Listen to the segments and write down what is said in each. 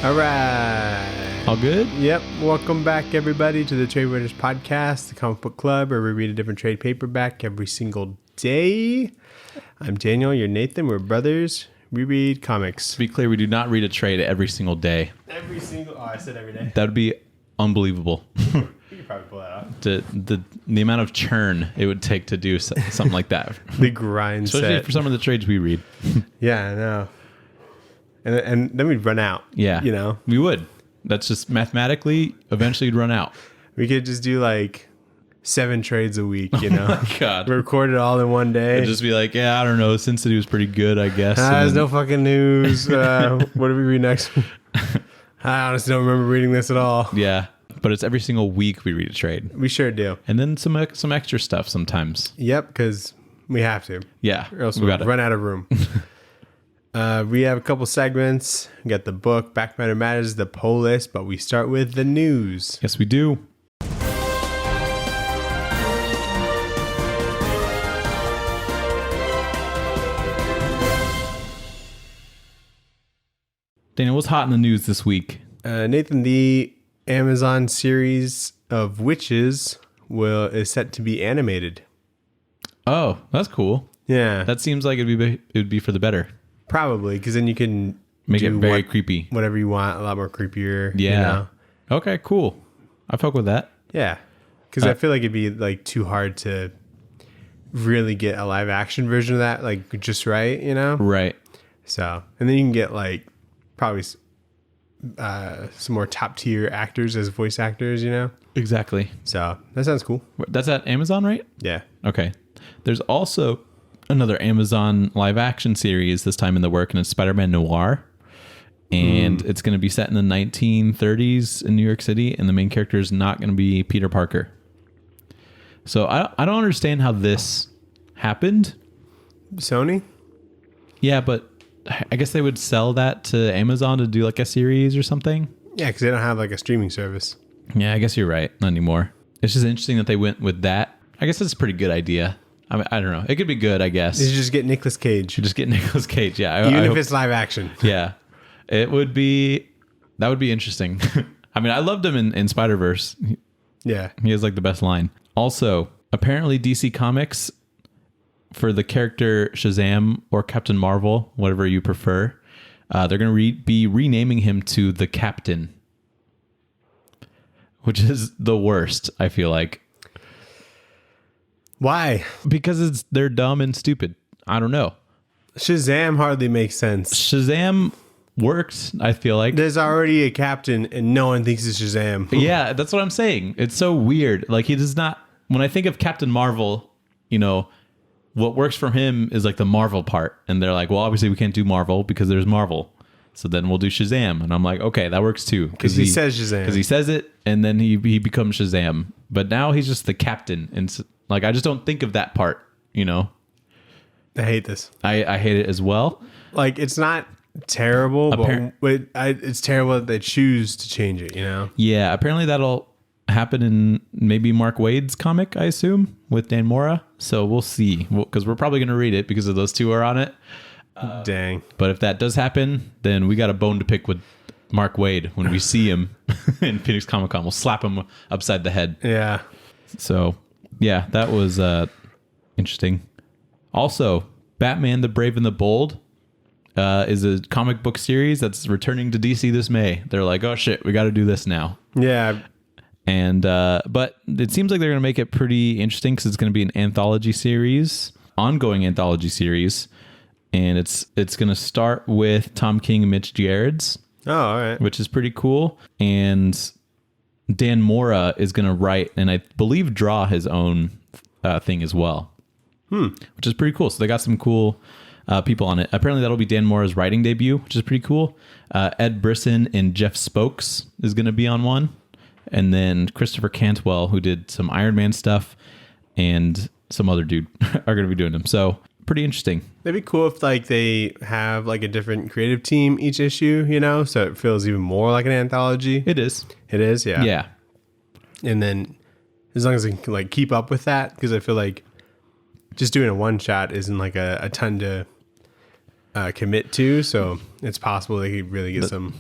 All right. All good? Yep. Welcome back, everybody, to the Tradewaiters podcast, the comic book club, where we read a different trade paperback every single day. I'm Daniel. You're Nathan. We're brothers. We read comics. To be clear, we do not read a trade every single day. Every single... Oh, I said every day. That would be unbelievable. You could probably pull that off. The amount of churn it would take to do something like that. The grind Especially set. for some of the trades we read. Yeah, I know. And then we'd run out. Yeah. You know? We would. That's just mathematically, eventually you'd run out. We could just do like 7 trades a week, you know? Oh my God. Record it all in one day. It'd just be like, yeah, I don't know. Sin City was pretty good, I guess. There's no fucking news. What do we read next? I honestly don't remember reading this at all. Yeah. But it's every single week we read a trade. We sure do. And then some extra stuff sometimes. Yep, because we have to. Yeah. Or else we'll run out of room. We have a couple segments. We got the book, Back Matter Matters, the poll list, but we start with the news. Yes, we do. Daniel, what's hot in the news this week? Nathan, the Amazon series of Witches is set to be animated. Oh, that's cool. Yeah. That seems like it would be for the better. Probably, because then you can Make do it very creepy. Whatever you want, a lot more creepier. Yeah. You know? Okay, cool. I fuck with that. Yeah. Because I feel like it'd be like too hard to really get a live action version of that, like just right, you know? Right. So, and then you can get like probably some more top tier actors as voice actors, you know? Exactly. So that sounds cool. That's at Amazon, right? Yeah. Okay. There's also another Amazon live action series, this time in the work, and it's Spider-Man Noir. And it's going to be set in the 1930s in New York City, and the main character is not going to be Peter Parker. So I don't understand how this happened. Sony? Yeah, but I guess they would sell that to Amazon to do like a series or something. Yeah, because they don't have like a streaming service. Yeah, I guess you're right. Not anymore. It's just interesting that they went with that. I guess that's a pretty good idea. I mean, I don't know. It could be good, I guess. You should just get Nicolas Cage. You just get Nicolas Cage. Yeah. Even if it's live action. Yeah. That would be interesting. I mean, I loved him in Spider-Verse. Yeah. He has like the best line. Also, apparently DC Comics, for the character Shazam or Captain Marvel, whatever you prefer, they're going to be renaming him to the Captain, which is the worst, I feel like. Why? Because they're dumb and stupid. I don't know. Shazam hardly makes sense. Shazam worked, I feel like. There's already a captain and no one thinks it's Shazam. Yeah, that's what I'm saying. It's so weird. Like, he does not... When I think of Captain Marvel, you know, what works for him is like the Marvel part. And they're like, well, obviously we can't do Marvel because there's Marvel. So then we'll do Shazam. And I'm like, okay, that works too. Because he says Shazam. Because he says it, and then he becomes Shazam. But now he's just the captain. And like, I just don't think of that part, you know? I hate this. I hate it as well. Like, it's not terrible, but it's terrible that they choose to change it, you know? Yeah, apparently that'll happen in maybe Mark Waid's comic, I assume, with Dan Mora. So we'll see, because we're probably going to read it because of those two are on it. Dang. But if that does happen, then we got a bone to pick with Mark Waid when we see him in Phoenix Comic Con. We'll slap him upside the head. Yeah. So, yeah, that was interesting. Also, Batman the Brave and the Bold is a comic book series that's returning to DC this May. They're like, oh shit, we got to do this now. Yeah. And but it seems like they're going to make it pretty interesting because it's going to be an anthology series, ongoing anthology series, and it's going to start with Tom King and Mitch Gerads. Oh, all right. Which is pretty cool. And Dan Mora is going to write and I believe draw his own thing as well. Which is pretty cool. So they got some cool people on it. Apparently that'll be Dan Mora's writing debut, which is pretty cool. Ed Brisson and Jeff Spokes is going to be on one. And then Christopher Cantwell, who did some Iron Man stuff, and some other dude are going to be doing them. So pretty interesting. It'd be cool if like they have like a different creative team each issue, you know, so it feels even more like an anthology. It is. It is, yeah. Yeah. And then as long as they can like keep up with that, because I feel like just doing a one shot isn't like a ton to commit to. So it's possible they could really get some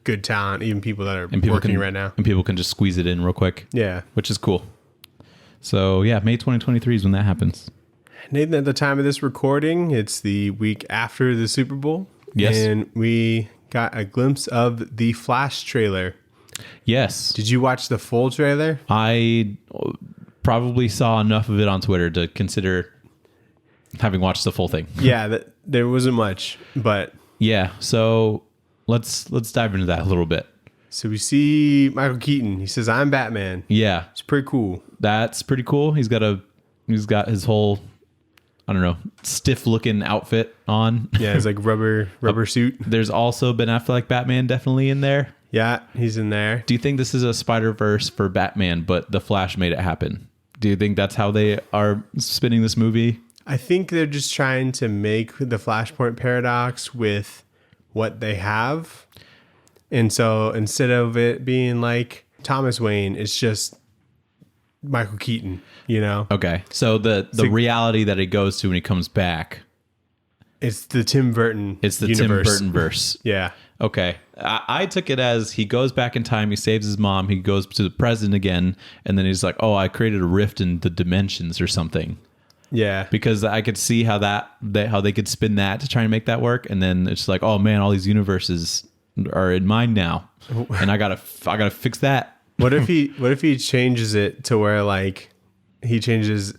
good talent, even people that are working right now. And people can just squeeze it in real quick. Yeah. Which is cool. So yeah, May 2023 is when that happens. Nathan, at the time of this recording, it's the week after the Super Bowl. Yes. And we got a glimpse of the Flash trailer. Yes. Did you watch the full trailer? I probably saw enough of it on Twitter to consider having watched the full thing. Yeah, there wasn't much, but yeah. So let's dive into that a little bit. So we see Michael Keaton. He says, "I'm Batman." Yeah, it's pretty cool. That's pretty cool. He's got his whole, I don't know, stiff looking outfit on. Yeah, it's like rubber suit. There's also Ben Affleck Batman definitely in there. Yeah, he's in there. Do you think this is a Spider-Verse for Batman, but the Flash made it happen? Do you think that's how they are spinning this movie? I think they're just trying to make the Flashpoint paradox with what they have. And so instead of it being like Thomas Wayne, it's just Michael Keaton, you know? Okay. So the reality that he goes to when he comes back. It's the Tim Burton universe. Tim Burton verse. Yeah. Okay. I took it as he goes back in time, he saves his mom, he goes to the present again, and then he's like, oh, I created a rift in the dimensions or something. Yeah. Because I could see how they could spin that to try and make that work. And then it's like, oh man, all these universes are in mine now. And I gotta fix that. What if he changes it to where like he changes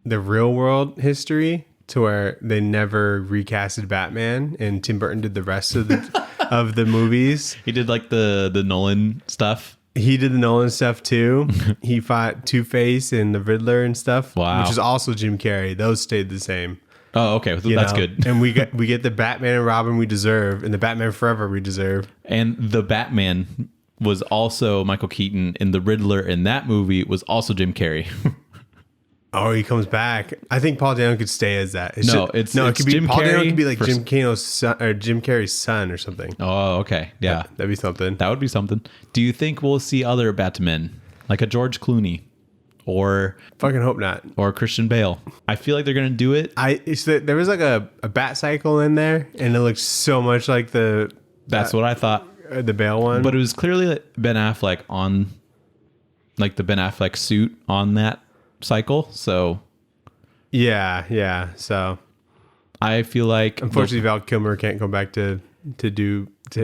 the real world history to where they never recasted Batman and Tim Burton did the rest of the of the movies? He did like the Nolan stuff. He did the Nolan stuff too. He fought Two-Face and the Riddler and stuff. Wow. Which is also Jim Carrey. Those stayed the same. Oh, okay. That's good. And we get the Batman and Robin we deserve and the Batman Forever we deserve. And the Batman was also Michael Keaton, and the Riddler in that movie was also Jim Carrey. Oh, he comes back. I think Paul Dano could stay as that. It could be Jim Paul Dano could be like for Jim Cano's son or Jim Carrey's son or something. Oh, okay. Yeah. That'd be something. That would be something. Do you think we'll see other Batmen, like a George Clooney or fucking hope not, or Christian Bale? I feel like they're going to do it. There was like a bat cycle in there and it looked so much like that's what I thought. The Bale one. But it was clearly Ben Affleck on like the Ben Affleck suit on that cycle. So yeah. So I feel like unfortunately Val Kilmer can't come back to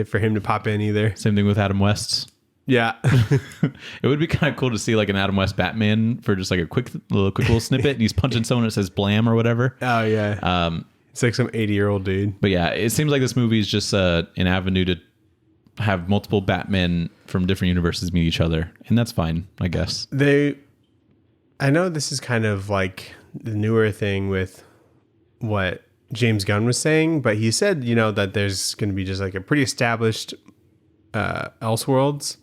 for him to pop in either. Same thing with Adam West. Yeah. It would be kind of cool to see like an Adam West Batman for just like a quick little snippet and he's punching someone that says blam or whatever. Oh yeah. It's like some 80-year-old dude. But yeah, it seems like this movie is just an avenue to have multiple Batmen from different universes meet each other, and that's fine, I guess. I know this is kind of like the newer thing with what James Gunn was saying, but he said, that there's going to be just like a pretty established Elseworlds,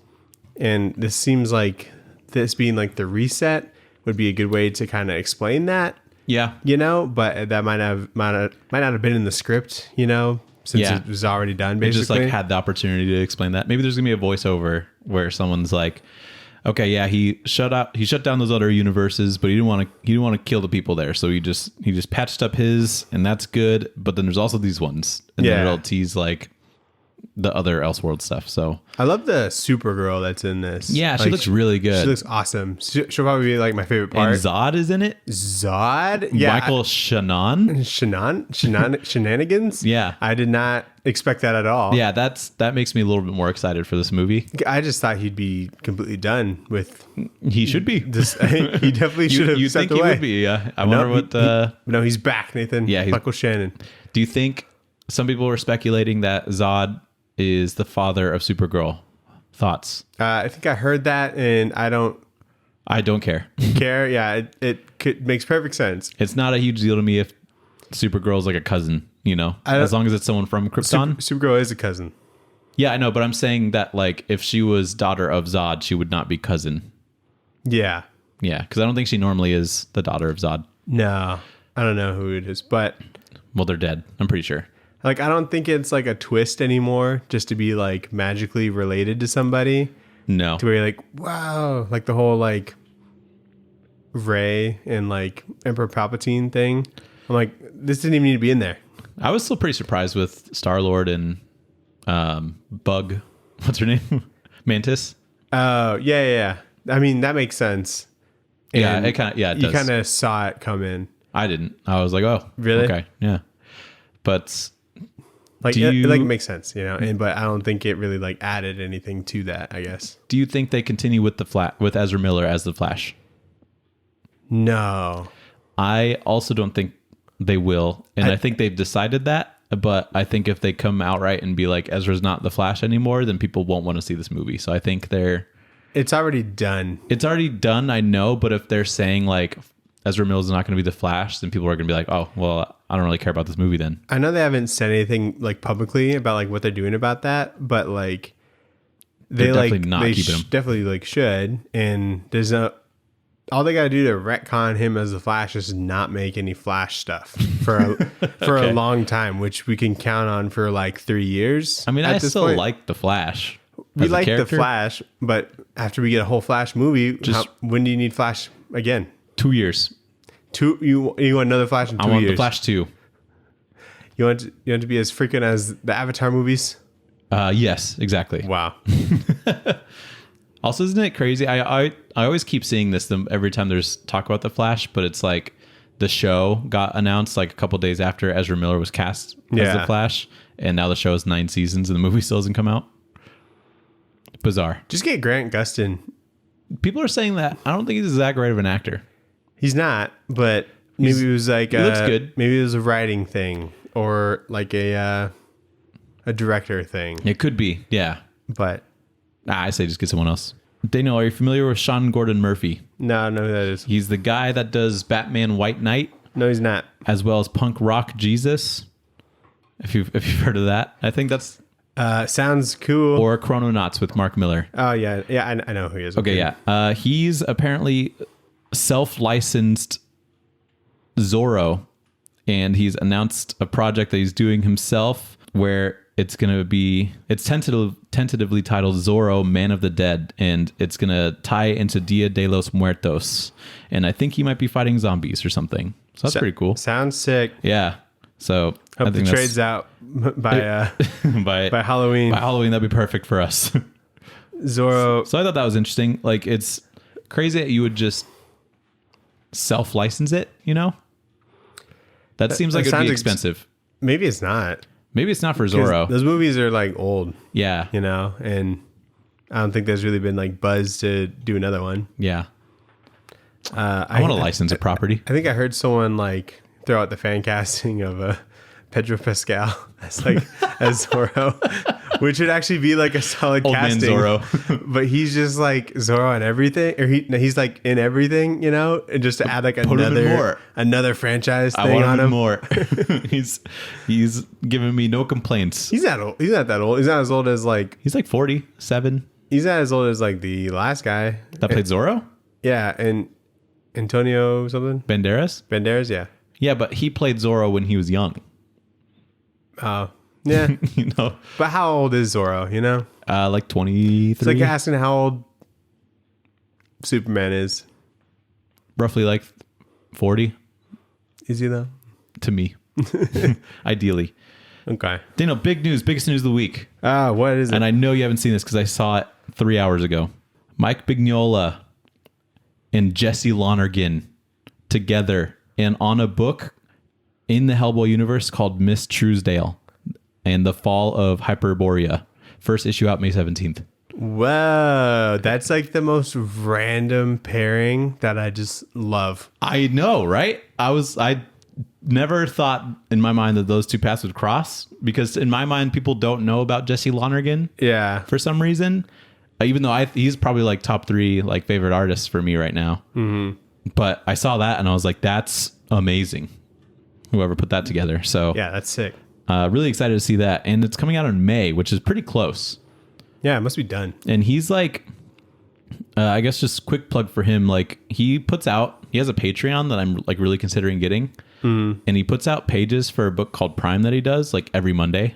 and this seems like this being like the reset would be a good way to kind of explain that. Yeah. But that might not have been in the script, since it was already done, basically. It just like had the opportunity to explain that. Maybe there's gonna be a voiceover where someone's like, okay, yeah, he shut down those other universes, but he didn't want to kill the people there, so he just patched up his, and that's good. But then there's also these ones, and then it'll tease like the other Elseworld stuff. So I love the Supergirl that's in this. Yeah, she looks really good. She looks awesome. She'll probably be like my favorite part. And Zod is in it. Zod, yeah. Michael Shenanigans. Yeah, I did not expect that at all. Yeah, that makes me a little bit more excited for this movie. I just thought he'd be completely done with. He should be. He definitely should have. You think he would be? Yeah. I wonder what. No, he's back, Nathan. Yeah, Michael Shannon. Do you think some people were speculating that Zod is the father of Supergirl? Thoughts? I think I heard that, and I don't care. Yeah, it makes perfect sense. It's not a huge deal to me if Supergirl's like a cousin, as long as it's someone from Krypton. Supergirl is a cousin. Yeah, I know, but I'm saying that like if she was daughter of Zod, she would not be cousin. Yeah. Yeah, because I don't think she normally is the daughter of Zod. No, I don't know who it is, but well, they're dead. I'm pretty sure. Like, I don't think it's like a twist anymore just to be like magically related to somebody. No. To where you're like, wow, like the whole like Rey and like Emperor Palpatine thing. I'm like, this didn't even need to be in there. I was still pretty surprised with Star-Lord and Bug. What's her name? Mantis. Oh, yeah. I mean, that makes sense. Yeah, And it kind of it you does. kind of saw it come in. I didn't. I was like, oh, Really? Okay, yeah. But Like, Do you- like it makes sense, you know. And but I don't think it really like added anything to that, I guess. do you think they continue with with Ezra Miller as the Flash? No. I also don't think they will, and I think they've decided that. But I think if they come outright and be like Ezra's not the Flash anymore, then people won't want to see this movie. So I think It's already done. it's already done. I know, but if they're saying like Ezra Miller's not going to be the Flash, then people are going to be like, oh, well, I don't really care about this movie then. I know they haven't said anything like publicly about like what they're doing about that, but like They're they definitely not keeping him. definitely like should. And there's no all they got to do to retcon him as the Flash is not make any Flash stuff for Okay. a long time, which we can count on for like 3 years. I mean, at I this still point. like the Flash. We as a like the character. Flash, but after we get a whole Flash movie, when do you need Flash again? 2 years. You want another Flash in 2 I want years? the Flash 2. You want to be as frequent as the Avatar movies? Yes, exactly. Wow. Also, isn't it crazy? I always keep seeing this every time there's talk about the Flash, but it's like the show got announced like a couple days after Ezra Miller was cast as Yeah. the Flash, and now the show is 9 seasons and the movie still hasn't come out. Bizarre. Just get Grant Gustin. People are saying that I don't think he's that great of an actor. He's not, but maybe it was like he looks good. Maybe it was a writing thing or like a director thing. It could be, yeah. But I say just get someone else. Daniel, are you familiar with Sean Gordon Murphy? no, who that is. He's the guy that does Batman White Knight, No, he's not. as well as Punk Rock Jesus. If you've heard of that, I think that's Sounds cool. or Chrononauts with Mark Miller. Oh yeah, I know who he is. Okay, yeah. He's apparently self-licensed Zorro, and he's announced a project that he's doing himself where it's tentatively titled Zorro Man of the Dead, and it's going to tie into Dia de los Muertos. And I think he might be fighting zombies or something. So that's pretty cool. Sounds sick. Yeah. So I Hope the think trade's out by by Halloween. By Halloween, that'd be perfect for us. Zorro. So I thought that was interesting. Like, it's crazy that you would just self-license it, you know? That seems like that it'd be sounds expensive. Maybe it's not. Maybe it's not for 'Cause Zorro. Those movies are like old, Yeah. you know, and I don't think there's really been like buzz to do another one. Yeah. I want to license a property. I think I heard someone like throw out the fan casting of Pedro Pascal as like as Zorro, which would actually be like a solid Old man casting. Zorro. But he's just like Zorro and everything, or he's like in everything, you know, and just to add like Put him in more. another franchise I thing want on him him. more. he's giving me no complaints. He's not old. He's not that old. He's not as old as like He's like 47. he's not as old as like the last guy. That played Zorro? Yeah, and Antonio something Banderas? Banderas. Yeah. Yeah, but he played Zorro when he was young. Oh, yeah. You know? But how old is Zorro? You know, Like 23. it's like asking how old Superman is. Roughly like 40 Is he though? to me. Ideally. Okay. Daniel, big news, biggest news of the week. What is it? And I know you haven't seen this because I saw it 3 hours ago. Mike Mignola and Jesse Lonergan together and on a book in the Hellboy universe called Miss Truesdale and the Fall of Hyperborea. First issue out May 17th. Whoa, that's like the most random pairing that I just love. I know, right? I never thought in my mind that those two paths would cross because in my mind, people don't know about Jesse Lonergan Yeah. for some reason. Even though he's probably like top 3 like favorite artists for me right now. Mm-hmm. But I saw that and I was like, that's amazing. Whoever put that together. So Yeah, that's sick. really excited to see that. And it's coming out in May, which is pretty close. Yeah, it must be done. And he's like, I guess just quick plug for him. Like he has a Patreon that I'm like really considering getting. Mm-hmm. And he puts out pages for a book called Prime that he does like every Monday.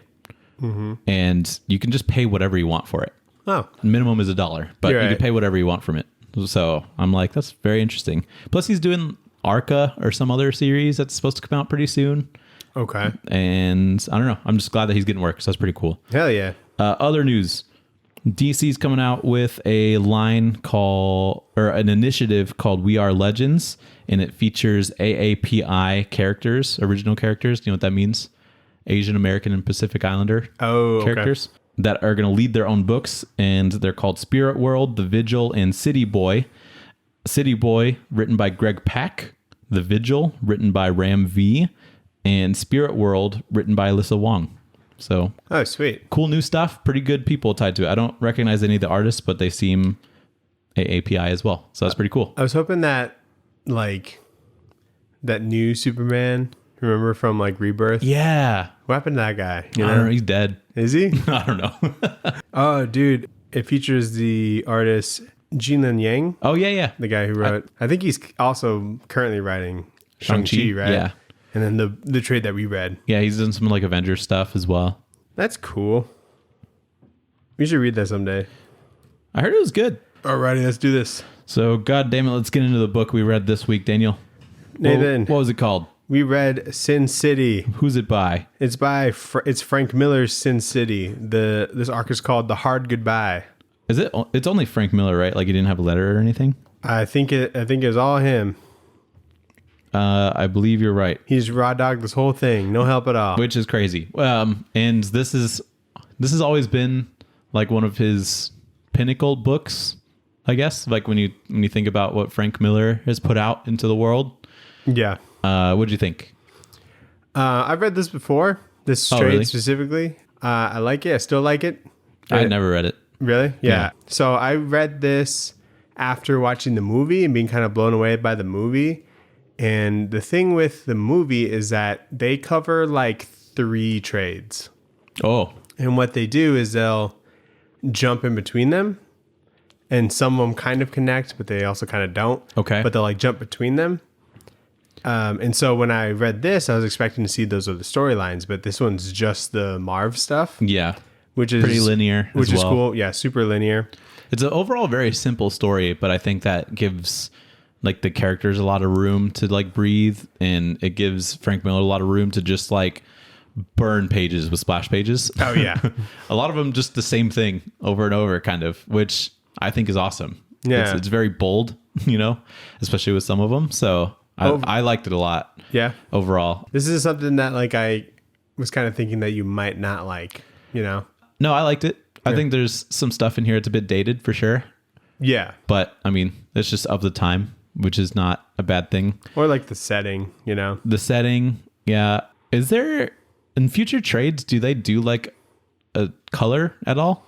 Mm-hmm. And you can just pay whatever you want for it. Oh, Minimum is $1, but You're you can right. pay whatever you want from it. So I'm like, that's very interesting. Plus he's doing Arca or some other series that's supposed to come out pretty soon. Okay. And I don't know. I'm just glad that he's getting work. So that's pretty cool. Hell yeah. Other news. DC's coming out with a an initiative called We Are Legends, and it features AAPI characters, original characters. Do you know what that means? Asian American and Pacific Islander characters that are going to lead their own books, and they're called Spirit World, The Vigil, and City Boy. City Boy, written by Greg Pak. The Vigil, written by Ram V. And Spirit World, written by Alyssa Wong. So, oh, sweet. Cool new stuff. Pretty good people tied to it. I don't recognize any of the artists, but they seem AAPI as well. So that's pretty cool. I was hoping that, like, that new Superman, remember from, like, Rebirth? Yeah. What happened to that guy? I don't know. He's dead. Is he? I don't know. Oh, dude. It features the artist Jinlin Yang. Oh, yeah. The guy who wrote... I think he's also currently writing Shang-Chi, right? Yeah. And then the trade that we read. Yeah, he's done some, like, Avengers stuff as well. That's cool. We should read that someday. I heard it was good. Alrighty, let's do this. So, God damn it, let's get into the book we read this week, Daniel. Nathan. What was it called? We read Sin City. Who's it by? It's by it's Frank Miller's Sin City. This arc is called The Hard Goodbye. Is it? It's only Frank Miller, right? Like, he didn't have a letter or anything? I think it was all him. I believe you're right. He's raw dogged this whole thing. No help at all. Which is crazy. And this has always been like one of his pinnacle books, I guess. Like when you think about what Frank Miller has put out into the world. Yeah. What'd you think? I've read this before. This trade really? specifically. I like it. I still like it. I had never read it. Really? Yeah. So I read this after watching the movie and being kind of blown away by the movie. And the thing with the movie is that they cover like 3 trades. Oh. And what they do is they'll jump in between them. And some of them kind of connect, but they also kind of don't. Okay. But they'll like jump between them. And so when I read this, I was expecting to see those other storylines, but this one's just the Marv stuff. Yeah. Which is pretty linear. Which is cool. Yeah, super linear. It's an overall very simple story, but I think that gives like the characters a lot of room to like breathe, and it gives Frank Miller a lot of room to just like burn pages with splash pages. Oh yeah. A lot of them just the same thing over and over kind of, which I think is awesome. Yeah. It's very bold, especially with some of them. So I liked it a lot. Yeah. Overall. This is something that like I was kind of thinking that you might not like, No, I liked it. I think there's some stuff in here that's a bit dated for sure. Yeah. But I mean, it's just of the time, which is not a bad thing. Or like the setting, The setting, yeah. Is there, in future trades, do they do like a color at all?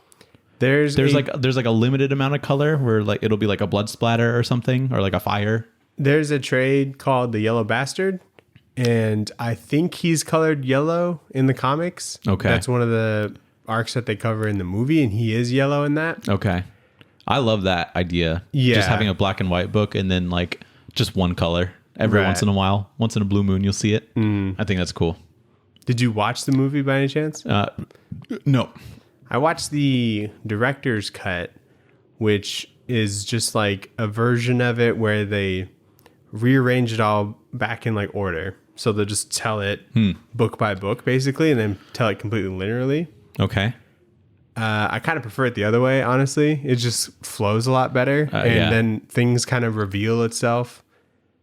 There's like a limited amount of color where like it'll be like a blood splatter or something, or like a fire. There's a trade called the Yellow Bastard, and I think he's colored yellow in the comics. Okay. That's one of the arcs that they cover in the movie, and he is yellow in that. Okay. I love that idea. Yeah. Just having a black and white book and then like just one color every Right. once in a while. Once in a blue moon, you'll see it. I think that's cool. Did you watch the movie by any chance? No. I watched the director's cut, which is just like a version of it where they rearrange it all back in like order. So they'll just tell it book by book, basically, and then tell it completely linearly. Okay. I kind of prefer it the other way, honestly. It just flows a lot better. Yeah. Then things kind of reveal itself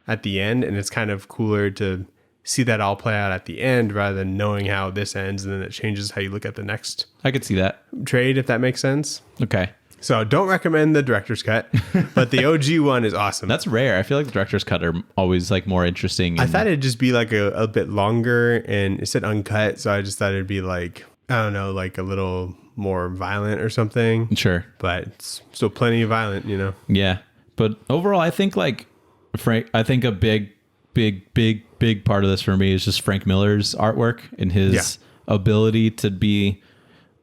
at the end. And it's kind of cooler to see that all play out at the end rather than knowing how this ends. And then it changes how you look at the next I could see that. trade, if that makes sense. Okay. So don't recommend the director's cut, but the OG one is awesome. That's rare. I feel like the director's cut are always like more interesting. I thought it'd just be like a bit longer, and it said uncut. So I just thought it'd be like, I don't know, like a little more violent or something. Sure. But it's still plenty of violent, Yeah. But overall, I think like I think a big part of this for me is just Frank Miller's artwork and his ability to be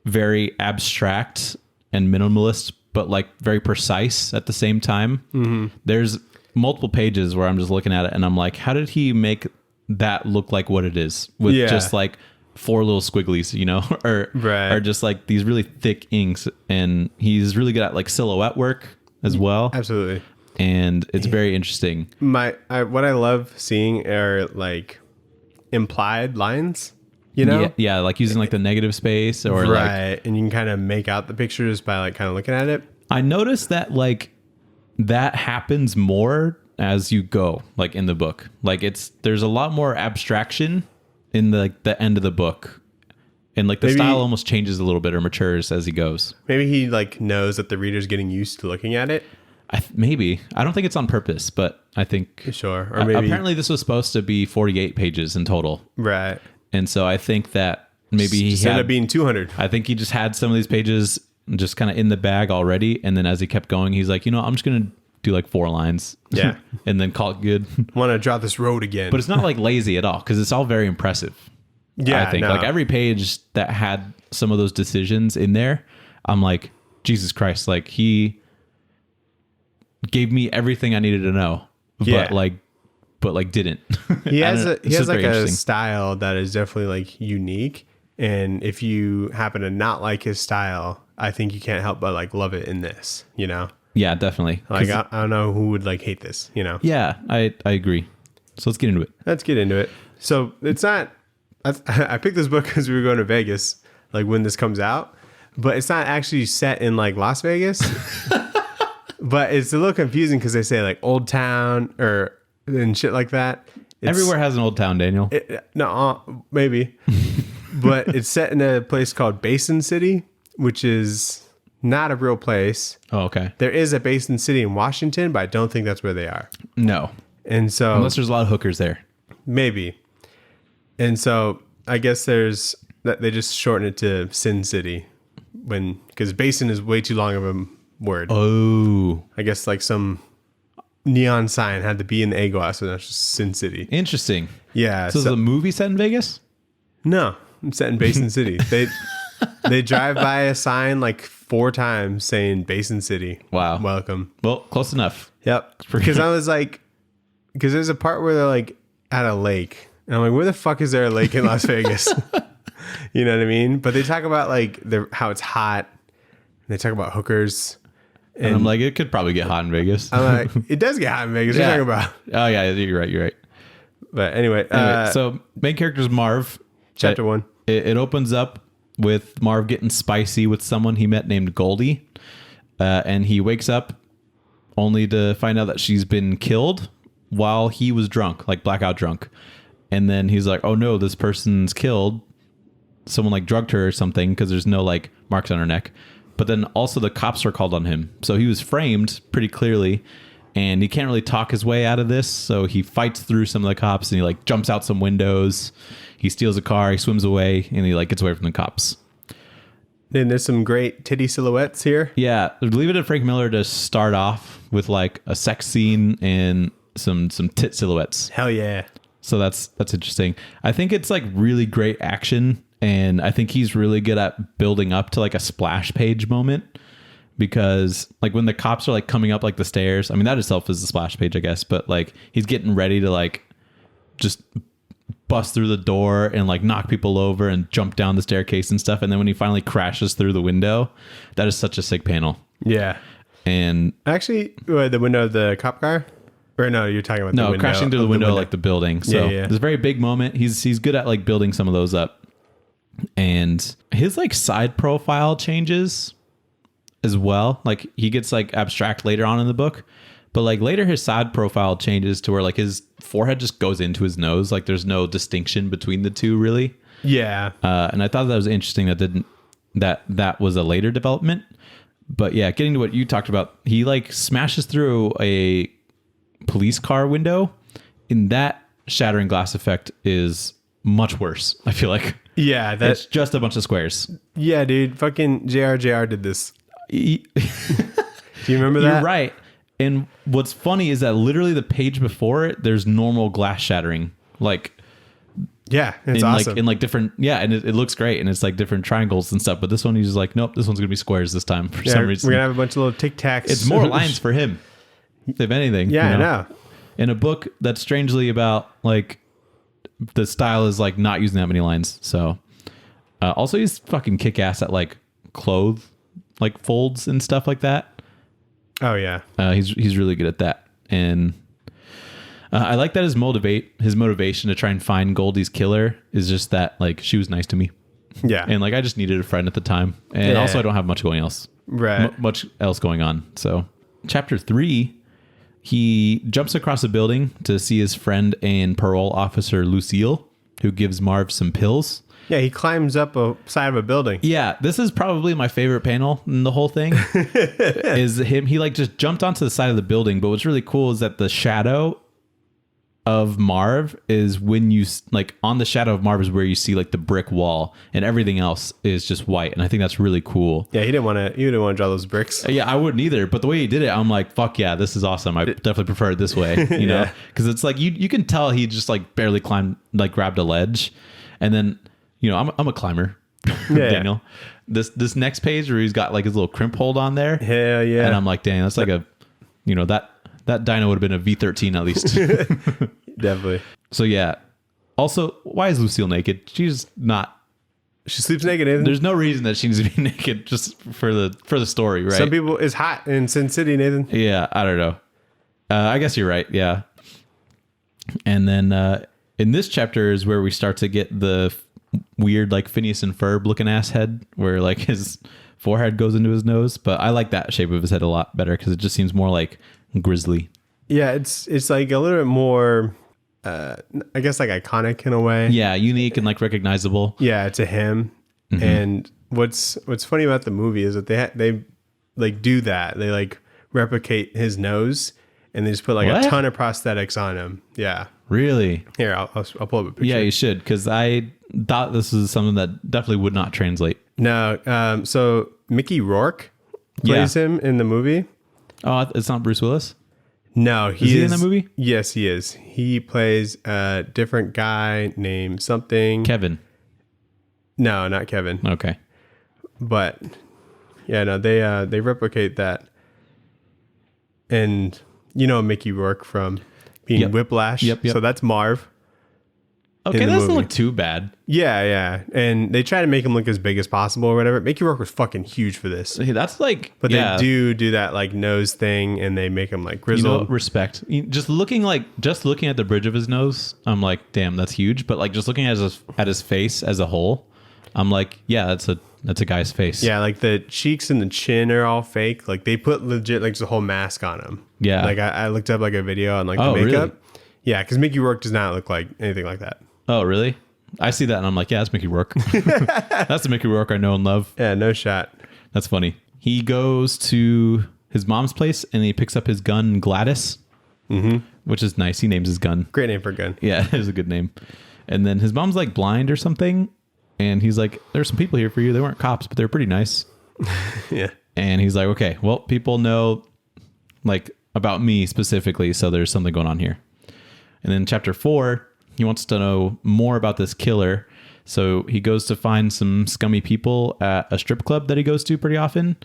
very abstract and minimalist, but like very precise at the same time. Mm-hmm. There's multiple pages where I'm just looking at it and I'm like, how did he make that look like what it is with just like 4 little squigglies, or just like these really thick inks. And he's really good at like silhouette work as well. Absolutely. And it's very interesting. What I love seeing are like implied lines, you know? Yeah, like using like the negative space or like. Right. And you can kind of make out the pictures by like kind of looking at it. I noticed that like that happens more as you go, like in the book. Like there's a lot more abstraction in the end of the book. And like the style almost changes a little bit or matures as he goes. Maybe he like knows that the reader's getting used to looking at it. Maybe. I don't think it's on purpose, but I think... Sure. Or maybe... Apparently this was supposed to be 48 pages in total. Right. And so I think that maybe he ended up being 200. I think he just had some of these pages just kind of in the bag already. And then as he kept going, he's like, I'm just going to do like 4 lines. Yeah. And then call it good. Want to draw this road again. But it's not like lazy at all because it's all very impressive. Yeah, I think like every page that had some of those decisions in there, I'm like, Jesus Christ, like he gave me everything I needed to know, but like didn't. He has like a style that is definitely like unique, and if you happen to not like his style, I think you can't help but like love it in this, Yeah, definitely. Like I don't know who would like hate this, Yeah, I agree. So let's get into it. So it's not. I picked this book because we were going to Vegas, like when this comes out, but it's not actually set in like Las Vegas. But it's a little confusing because they say like Old Town and shit like that. Everywhere has an old town, Daniel. Maybe. But it's set in a place called Basin City, which is not a real place. Oh, okay. There is a Basin City in Washington, but I don't think that's where they are. No. And so unless there's a lot of hookers there. Maybe. And so I guess there's that they just shorten it to Sin City because Basin is way too long of a word. Oh. I guess like some neon sign had to be in the A glass, and that's just Sin City. Interesting. Yeah. So is the movie set in Vegas? No, I'm set in Basin City. They drive by a sign like 4 times saying Basin City. Wow. Welcome. Well, close enough. Yep. Because I was like, because there's a part where they're like at a lake. And I'm like, where the fuck is there a lake in Las Vegas? You know what I mean? But they talk about like how it's hot. And they talk about hookers. And I'm like, it could probably get hot in Vegas. I'm like, it does get hot in Vegas. Yeah. What are you talking about? Oh, yeah, you're right. But anyway. So main character is Marv. Chapter 1. It opens up with Marv getting spicy with someone he met named Goldie. And he wakes up only to find out that she's been killed while he was drunk, like blackout drunk. And then he's like, oh no, this person's killed. Someone like drugged her or something because there's no like marks on her neck. But then also the cops were called on him. So he was framed pretty clearly and he can't really talk his way out of this. So he fights through some of the cops and he like jumps out some windows. He steals a car, he swims away and he like gets away from the cops. Then there's some great titty silhouettes here. Yeah. Leave it to Frank Miller to start off with like a sex scene and some tit silhouettes. Hell yeah. So that's interesting. I think it's like really great action. And I think he's really good at building up to like a splash page moment because like when the cops are like coming up like the stairs, I mean, that itself is a splash page, I guess, but like he's getting ready to like just bust through the door and like knock people over and jump down the staircase and stuff. And then when he finally crashes through the window, that is such a sick panel. Yeah. And actually, the window of the cop car? Or no, you're talking about the window. No, crashing through the window of like the building. So yeah. It's a very big moment. He's good at like building some of those up. And his like side profile changes as well. Like he gets like abstract later on in the book, but like later his side profile changes to where like his forehead just goes into his nose. Like there's no distinction between the two really. Yeah. And I thought that was interesting that was a later development. But yeah, getting to what you talked about, he like smashes through a police car window, and that shattering glass effect is much worse. I feel like. Yeah, that's just a bunch of squares. Yeah, dude. Fucking JR did this. Do you remember that? You're right. And what's funny is that literally the page before it, there's normal glass shattering. Like, yeah, it's awesome. Like, in like different, yeah, and it looks great, and it's like different triangles and stuff. But this one, he's just like, nope, this one's gonna be squares this time for some reason. We're gonna have a bunch of little tic tacs. It's more lines for him, if anything. Yeah, I know. In a book that's strangely about like. The style is like not using that many lines. So also he's fucking kick ass at like clothes, like folds and stuff like that. Oh yeah. He's really good at that. And I like that his motivation to try and find Goldie's killer is just that like she was nice to me. Yeah. And like I just needed a friend at the time. And also I don't have much going else. Right. Much else going on. So chapter 3, he jumps across a building to see his friend and parole officer Lucille, who gives Marv some pills. Yeah, he climbs up a side of a building. Yeah, this is probably my favorite panel in the whole thing. Is him. He like just jumped onto the side of the building. But what's really cool is that the shadow of Marv is when you like on the shadow of Marv is where you see like the brick wall, and everything else is just white. And I think that's really cool. Yeah, he didn't want to draw those bricks. Yeah, I wouldn't either. But the way he did it, I'm like, fuck yeah, this is awesome. I definitely prefer it this way. You know, because it's like you can tell he just like barely climbed, like grabbed a ledge, and then. You know, I'm a climber, Daniel. This next page where he's got like his little crimp hold on there. Hell yeah. And I'm like, dang, that's like a, you know, that dino would have been a V13 at least. Definitely. So yeah. Also, why is Lucille naked? She's not. She sleeps naked, Nathan. There's no reason that she needs to be naked just for the story, right? Some people, it's hot in Sin City, Nathan. Yeah, I don't know. I guess you're right. Yeah. And then in this chapter is where we start to get the weird like Phineas and Ferb looking ass head where like his forehead goes into his nose, but I like that shape of his head a lot better because it just seems more like grizzly. Yeah, it's like a little bit more I guess like iconic in a way. Yeah, unique and like recognizable. Yeah, to him. Mm-hmm. And what's funny about the movie is that they like do that. They like replicate his nose and they just put like a ton of prosthetics on him. Yeah. Really? Here, I'll pull up a picture. Yeah, you should, because I thought this is something that definitely would not translate. No, so Mickey Rourke plays him in the movie. Oh, it's not Bruce Willis? No, is he in the movie? Yes, he is. He plays a different guy named something. Kevin. No, not Kevin. Okay. But yeah, no, they replicate that. And you know Mickey Rourke from being Whiplash. Yep. So that's Marv. Okay, that doesn't look too bad. Yeah. And they try to make him look as big as possible or whatever. Mickey Rourke was fucking huge for this. Hey, that's like... But they do that like nose thing and they make him like grizzled. You know, respect. Just looking at the bridge of his nose, I'm like, damn, that's huge. But like just looking at his face as a whole, I'm like, yeah, that's a guy's face. Yeah, like the cheeks and the chin are all fake. Like they put legit like just a whole mask on him. Yeah. Like I looked up like a video on like the makeup. Really? Yeah, because Mickey Rourke does not look like anything like that. Oh, really? I see that and I'm like, yeah, that's Mickey Rourke. That's the Mickey Rourke I know and love. Yeah, no shot. That's funny. He goes to his mom's place and he picks up his gun, Gladys, which is nice. He names his gun. Great name for a gun. Yeah, it is a good name. And then his mom's like blind or something. And he's like, there's some people here for you. They weren't cops, but they're pretty nice. Yeah. And he's like, okay, well, people know like about me specifically. So there's something going on here. And then chapter 4, he wants to know more about this killer. So he goes to find some scummy people at a strip club that he goes to pretty often.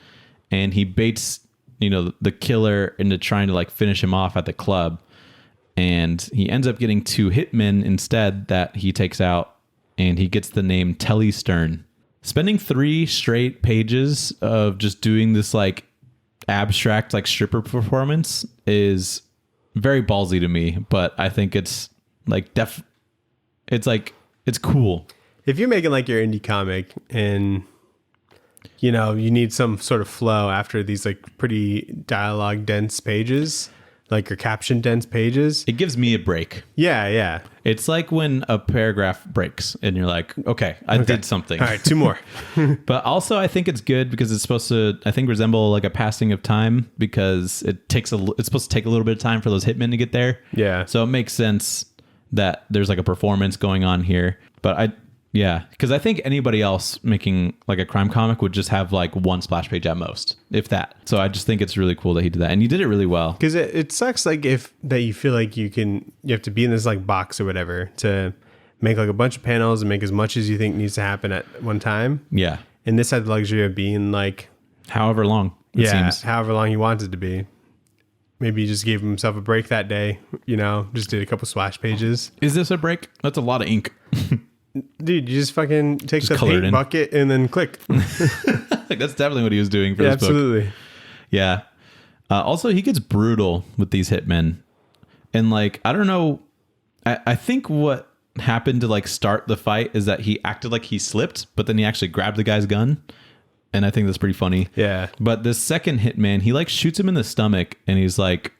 And he baits, the killer into trying to like finish him off at the club. And he ends up getting 2 hitmen instead that he takes out. And he gets the name Telly Stern. Spending 3 straight pages of just doing this like abstract like stripper performance is very ballsy to me, but I think it's like it's cool. If you're making like your indie comic and you need some sort of flow after these like pretty dialogue dense pages, like your caption dense pages, it gives me a break. Yeah. It's like when a paragraph breaks and you're like, okay, I did something. All right, 2 more. But also I think it's good because it's supposed to, I think, resemble like a passing of time because it's supposed to take a little bit of time for those hitmen to get there. Yeah. So it makes sense that there's like a performance going on here. But because I think anybody else making like a crime comic would just have like 1 splash page at most, if that. So I just think it's really cool that he did that, and he did it really well. Because it sucks like that you feel like you have to be in this like box or whatever to make like a bunch of panels and make as much as you think needs to happen at one time. Yeah. And this had the luxury of being like however long. It seems. However long he wanted to be. Maybe he just gave himself a break that day. Just did a couple splash pages. Is this a break? That's a lot of ink. Dude, you just fucking take the paint bucket and then click. That's definitely what he was doing for this book. Absolutely. Yeah. Also, he gets brutal with these hitmen. And like, I don't know. I think what happened to like start the fight is that he acted like he slipped, but then he actually grabbed the guy's gun. And I think that's pretty funny. Yeah. But this second hitman, he like shoots him in the stomach and he's like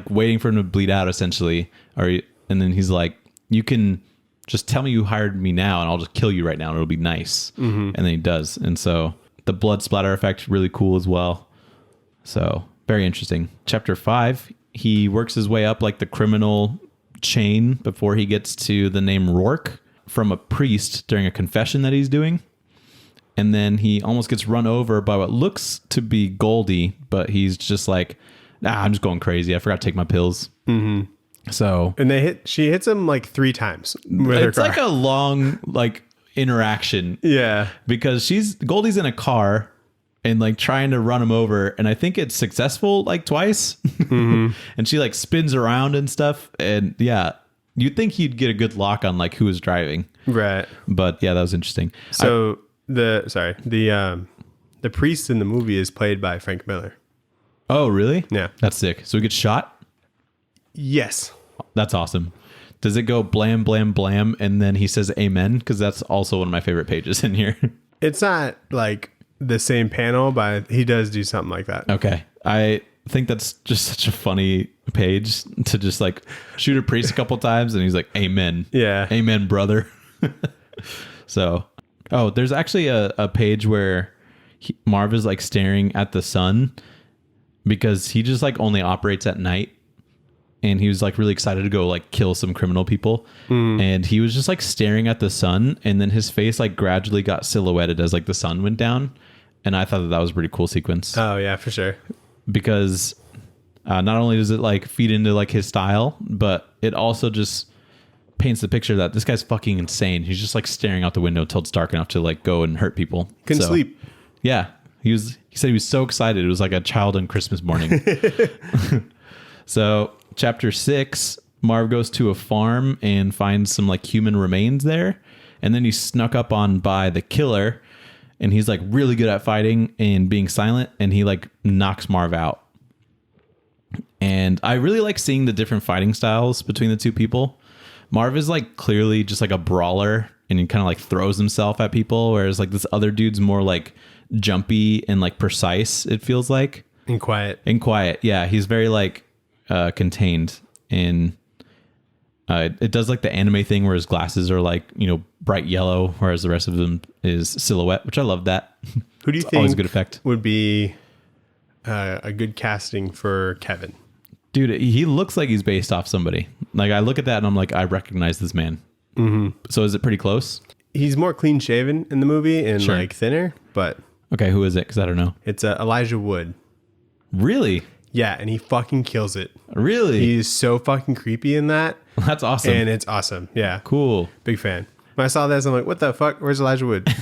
waiting for him to bleed out essentially. And then he's like, you can just tell me you hired me now and I'll just kill you right now and it'll be nice. And then he does. And so the blood splatter effect, really cool as well. So very interesting. Chapter 5, he works his way up like the criminal chain before he gets to the name Rourke from a priest during a confession that he's doing. And then he almost gets run over by what looks to be Goldie, but he's just like, I'm just going crazy. I forgot to take my pills. So, And she hits him like 3 times with her it's car. like a long like interaction. Yeah. Because Goldie's in a car and like trying to run him over, and I think it's successful like twice. And she like spins around and stuff, and yeah, you'd think he'd get a good lock on like who was driving, Right. but yeah, that was interesting. So the priest in the movie is played by Frank Miller. Oh really? Yeah. That's sick. So he gets shot. Yes. That's awesome. Does it go blam blam blam and then he says amen? Because that's also one of my favorite pages in here. It's not like the same panel, but he does do something like that. Okay. I think that's just such a funny page to just like shoot a priest a couple times and he's like, amen. Yeah. Amen, brother. So, there's actually a page where Marv is like staring at the sun because he just like only operates at night. And he was like really excited to go like kill some criminal people. And he was just like staring at the sun. And then his face like gradually got silhouetted as like the sun went down. And I thought that was a pretty cool sequence. Oh yeah, for sure. Because not only does it like feed into like his style, but it also just paints the picture that this guy's fucking insane. He's just like staring out the window until it's dark enough to like go and hurt people. Couldn't sleep. Yeah. He said he was so excited. It was like a child on Christmas morning. So chapter 6, Marv goes to a farm and finds some like human remains there. And then he's snuck up on by the killer, and he's like really good at fighting and being silent. And he like knocks Marv out. And I really like seeing the different fighting styles between the two people. Marv is like clearly just like a brawler and he kind of like throws himself at people. Whereas like this other dude's more like jumpy and like precise, it feels like. And quiet. Yeah. He's very like contained, and it does like the anime thing where his glasses are like, bright yellow, whereas the rest of them is silhouette, which I love that. Who do you think always a good effect would be a good casting for Kevin? Dude, he looks like he's based off somebody. Like I look at that and I'm like, I recognize this man. So is it pretty close? He's more clean shaven in the movie and like thinner, but okay, who is it? Because I don't know. It's Elijah Wood. Really? Yeah, and he fucking kills it. Really? He's so fucking creepy in that. That's awesome. And it's awesome. Yeah. Cool. Big fan. When I saw this, I'm like, what the fuck? Where's Elijah Wood?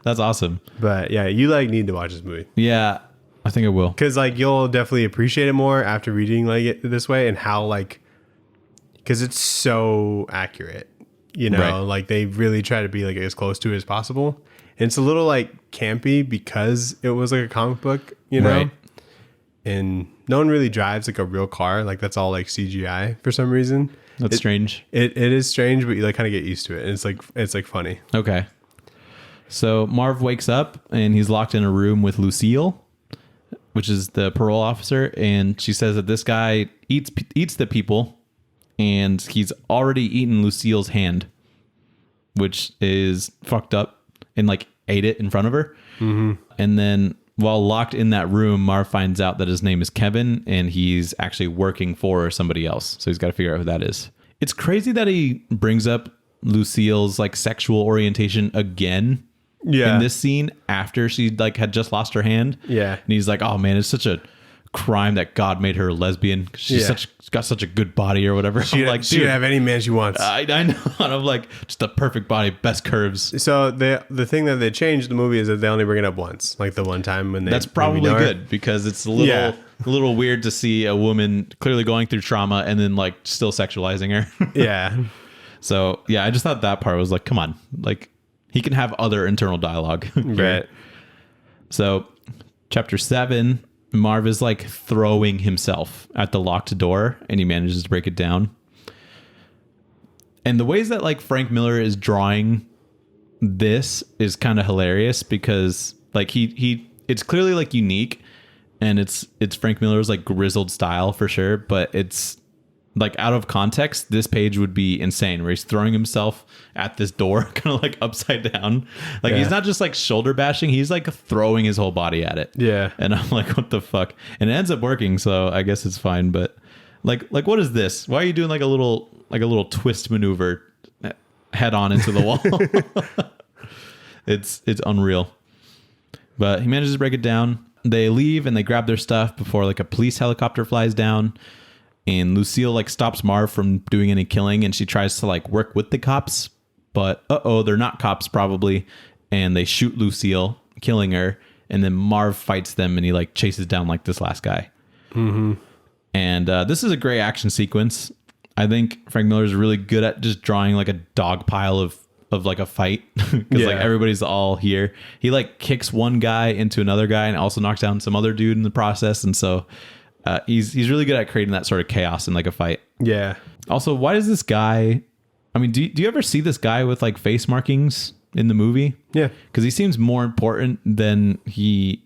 That's awesome. But yeah, you like need to watch this movie. Yeah, I think I will. Because like you'll definitely appreciate it more after reading like it this way, and how like, because it's so accurate. Right. Like they really try to be like as close to it as possible. And it's a little like campy because it was like a comic book, Right. And no one really drives like a real car. Like that's all like CGI for some reason. That's strange. It is strange, but you like kind of get used to it. And it's like funny. Okay. So Marv wakes up and he's locked in a room with Lucille, which is the parole officer. And she says that this guy eats the people, and he's already eaten Lucille's hand, which is fucked up, and like ate it in front of her. And then while locked in that room, Marv finds out that his name is Kevin and he's actually working for somebody else. So he's got to figure out who that is. It's crazy that he brings up Lucille's like sexual orientation again in this scene after she like had just lost her hand. Yeah. And he's like, oh man, it's such a crime that God made her a lesbian. She's got such a good body or whatever. She could have any man she wants. I know. And I'm like, just the perfect body, best curves. So the thing that they changed in the movie is that they only bring it up once, like the one time when they. That's probably good because it's a little weird to see a woman clearly going through trauma and then like still sexualizing her. Yeah. So yeah, I just thought that part was like, come on, like he can have other internal dialogue. Right. So chapter 7. Marv is like throwing himself at the locked door, and he manages to break it down. And the ways that like Frank Miller is drawing this is kind of hilarious because like he it's clearly like unique, and it's Frank Miller's like grizzled style for sure, but it's like out of context, this page would be insane where he's throwing himself at this door kind of like upside down. Like he's not just like shoulder bashing, he's like throwing his whole body at it. Yeah. And I'm like, what the fuck? And it ends up working, so I guess it's fine, but like what is this? Why are you doing like a little twist maneuver head on into the wall? It's unreal. But he manages to break it down. They leave and they grab their stuff before like a police helicopter flies down. And Lucille like stops Marv from doing any killing, and she tries to like work with the cops, but they're not cops probably, and they shoot Lucille, killing her. And then Marv fights them, and he like chases down like this last guy. Mm-hmm. And this is a great action sequence. I think Frank Miller is really good at just drawing like a dog pile of like a fight because like everybody's all here. He like kicks one guy into another guy and also knocks down some other dude in the process, and so. He's really good at creating that sort of chaos in like a fight. Yeah. Also, why does this guy? I mean, do you ever see this guy with like face markings in the movie? Yeah. Because he seems more important than he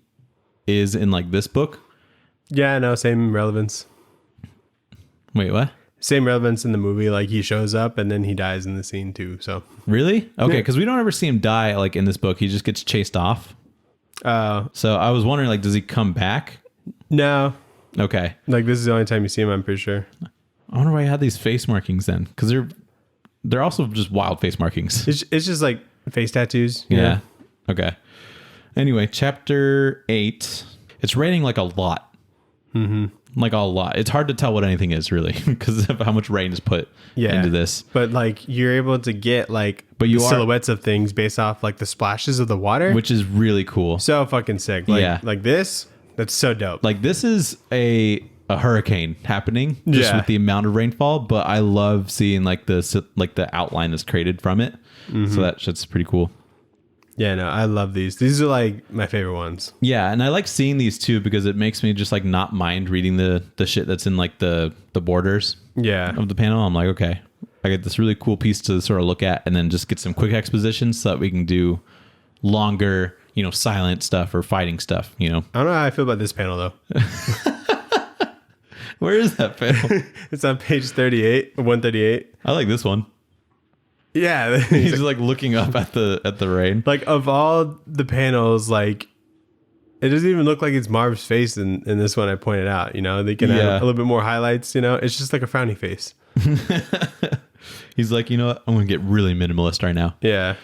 is in like this book. Yeah, no, same relevance. Wait, what? Same relevance in the movie. Like he shows up and then he dies in the scene too. So really? Okay, because we don't ever see him die like in this book. He just gets chased off. So I was wondering, like, does he come back? No. Okay. Like this is the only time you see him, I'm pretty sure. I wonder why he had these face markings then, because they're also just wild face markings. It's just like face tattoos. Yeah. Know? Okay. Anyway, chapter 8. It's raining like a lot. Mm-hmm. Like a lot. It's hard to tell what anything is really because of how much rain is put into this. But like you're able to get like silhouettes of things based off like the splashes of the water, which is really cool. So fucking sick. Like, like this. That's so dope. Like this is a hurricane happening just with the amount of rainfall, but I love seeing like the outline that's created from it. Mm-hmm. So that shit's pretty cool. Yeah, no, I love these. These are like my favorite ones. Yeah, and I like seeing these too because it makes me just like not mind reading the shit that's in like the borders of the panel. I'm like, okay, I get this really cool piece to sort of look at and then just get some quick exposition so that we can do longer, silent stuff or fighting stuff, I don't know how I feel about this panel though. Where is that panel? It's on page 138. I like this one. Yeah. He's just like looking up at the rain. Like of all the panels, like it doesn't even look like it's Marv's face in this one I pointed out, they can add a little bit more highlights, it's just like a frowny face. He's like, you know what? I'm going to get really minimalist right now. Yeah.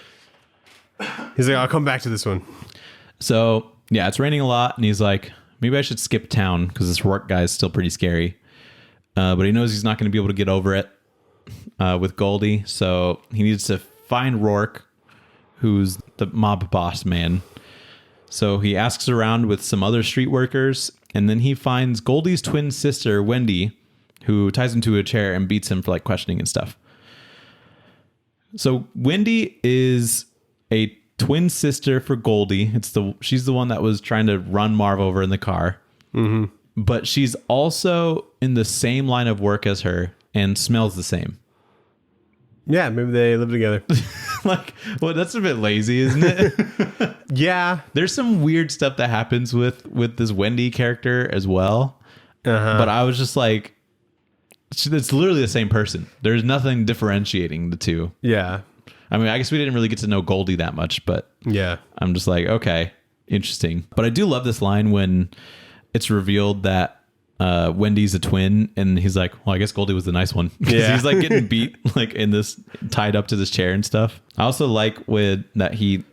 He's like, I'll come back to this one. So, yeah, it's raining a lot. And he's like, maybe I should skip town because this Rourke guy is still pretty scary. But he knows he's not going to be able to get over it with Goldie. So he needs to find Rourke, who's the mob boss man. So he asks around with some other street workers. And then he finds Goldie's twin sister, Wendy, who ties him to a chair and beats him for like questioning and stuff. So Wendy is a twin sister for Goldie. She's the one that was trying to run Marv over in the car. Mm-hmm. But she's also in the same line of work as her and smells the same. Yeah, maybe they live together. That's a bit lazy, isn't it? Yeah. There's some weird stuff that happens with this Wendy character as well. Uh-huh. But I was just like, it's literally the same person. There's nothing differentiating the two. Yeah. I mean, I guess we didn't really get to know Goldie that much, but yeah, I'm just like, okay, interesting. But I do love this line when it's revealed that Wendy's a twin, and he's like, well, I guess Goldie was the nice one. Yeah. He's like getting beat like in this, tied up to this chair and stuff. I also like that he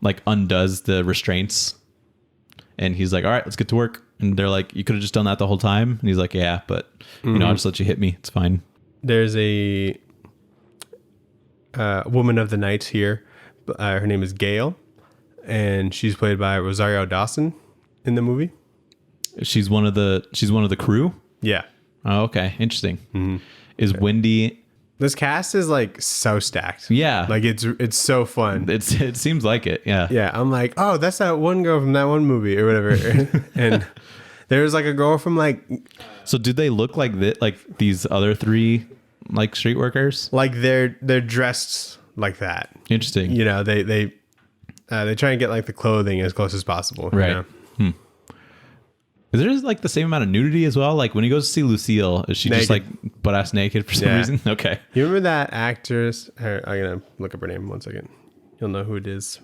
like undoes the restraints and he's like, all right, let's get to work. And they're like, you could have just done that the whole time. And he's like, yeah, but I'll just let you hit me. It's fine. There's a woman of the night here. Her name is Gail, and she's played by Rosario Dawson in the movie. She's one of the crew. Yeah. Oh, okay. Interesting. Mm-hmm. Is Wendy? This cast is like so stacked. Yeah. Like it's so fun. It seems like it. Yeah. Yeah. I'm like, oh, that's that one girl from that one movie or whatever. And There's like a girl from like So do they look like like these other three like street workers? like they're dressed like that. Interesting. You know, they try and get like the clothing as close as possible. Right. You know? Is there like the same amount of nudity as well? Like when he goes to see Lucille, is she just like butt ass naked for some reason? Okay. You remember that actress? I'm gonna look up her name 1 second. You'll know who it is.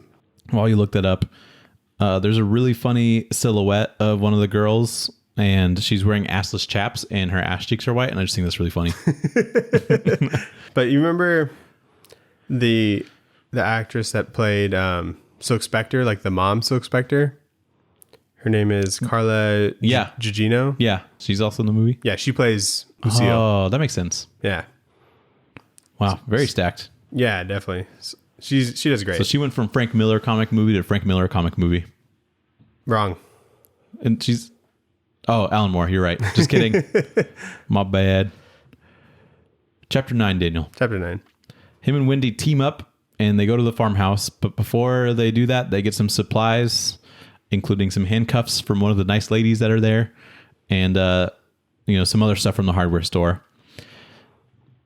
While you look that up, there's a really funny silhouette of one of the girls, and she's wearing assless chaps, and her ass cheeks are white, and I just think that's really funny. But you remember the actress that played Silk Spectre, like the mom Silk Spectre? Her name is Carla Gugino. Yeah, she's also in the movie. Yeah, she plays Lucille. Oh, that makes sense. Yeah. Wow, very stacked. Yeah, definitely. She does great. So she went from Frank Miller comic movie to Frank Miller comic movie. Wrong. And she's... Oh, Alan Moore, you're right. Just kidding. My bad. Chapter 9, Daniel. Chapter 9. Him and Wendy team up, and they go to the farmhouse. But before they do that, they get some supplies, including some handcuffs from one of the nice ladies that are there, and some other stuff from the hardware store.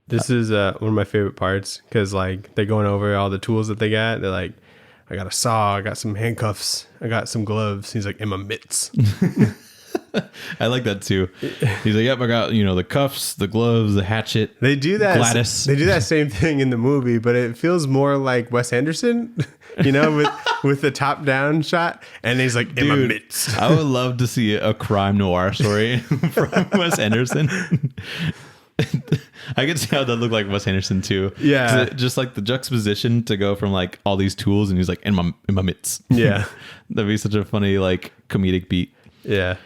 This is one of my favorite parts because like they're going over all the tools that they got. They're like, I got a saw, I got some handcuffs, I got some gloves. He's like, and my mitts. I like that too. He's like, yep, I got the cuffs, the gloves, the hatchet. They do that. Gladys. They do that same thing in the movie, but it feels more like Wes Anderson, with the top down shot. And he's like, in my mitts. I would love to see a crime noir story from Wes Anderson. I could see how that looked like Wes Anderson too. Yeah, just like the juxtaposition to go from like all these tools, and he's like, in my mitts. Yeah, that'd be such a funny like comedic beat. Yeah.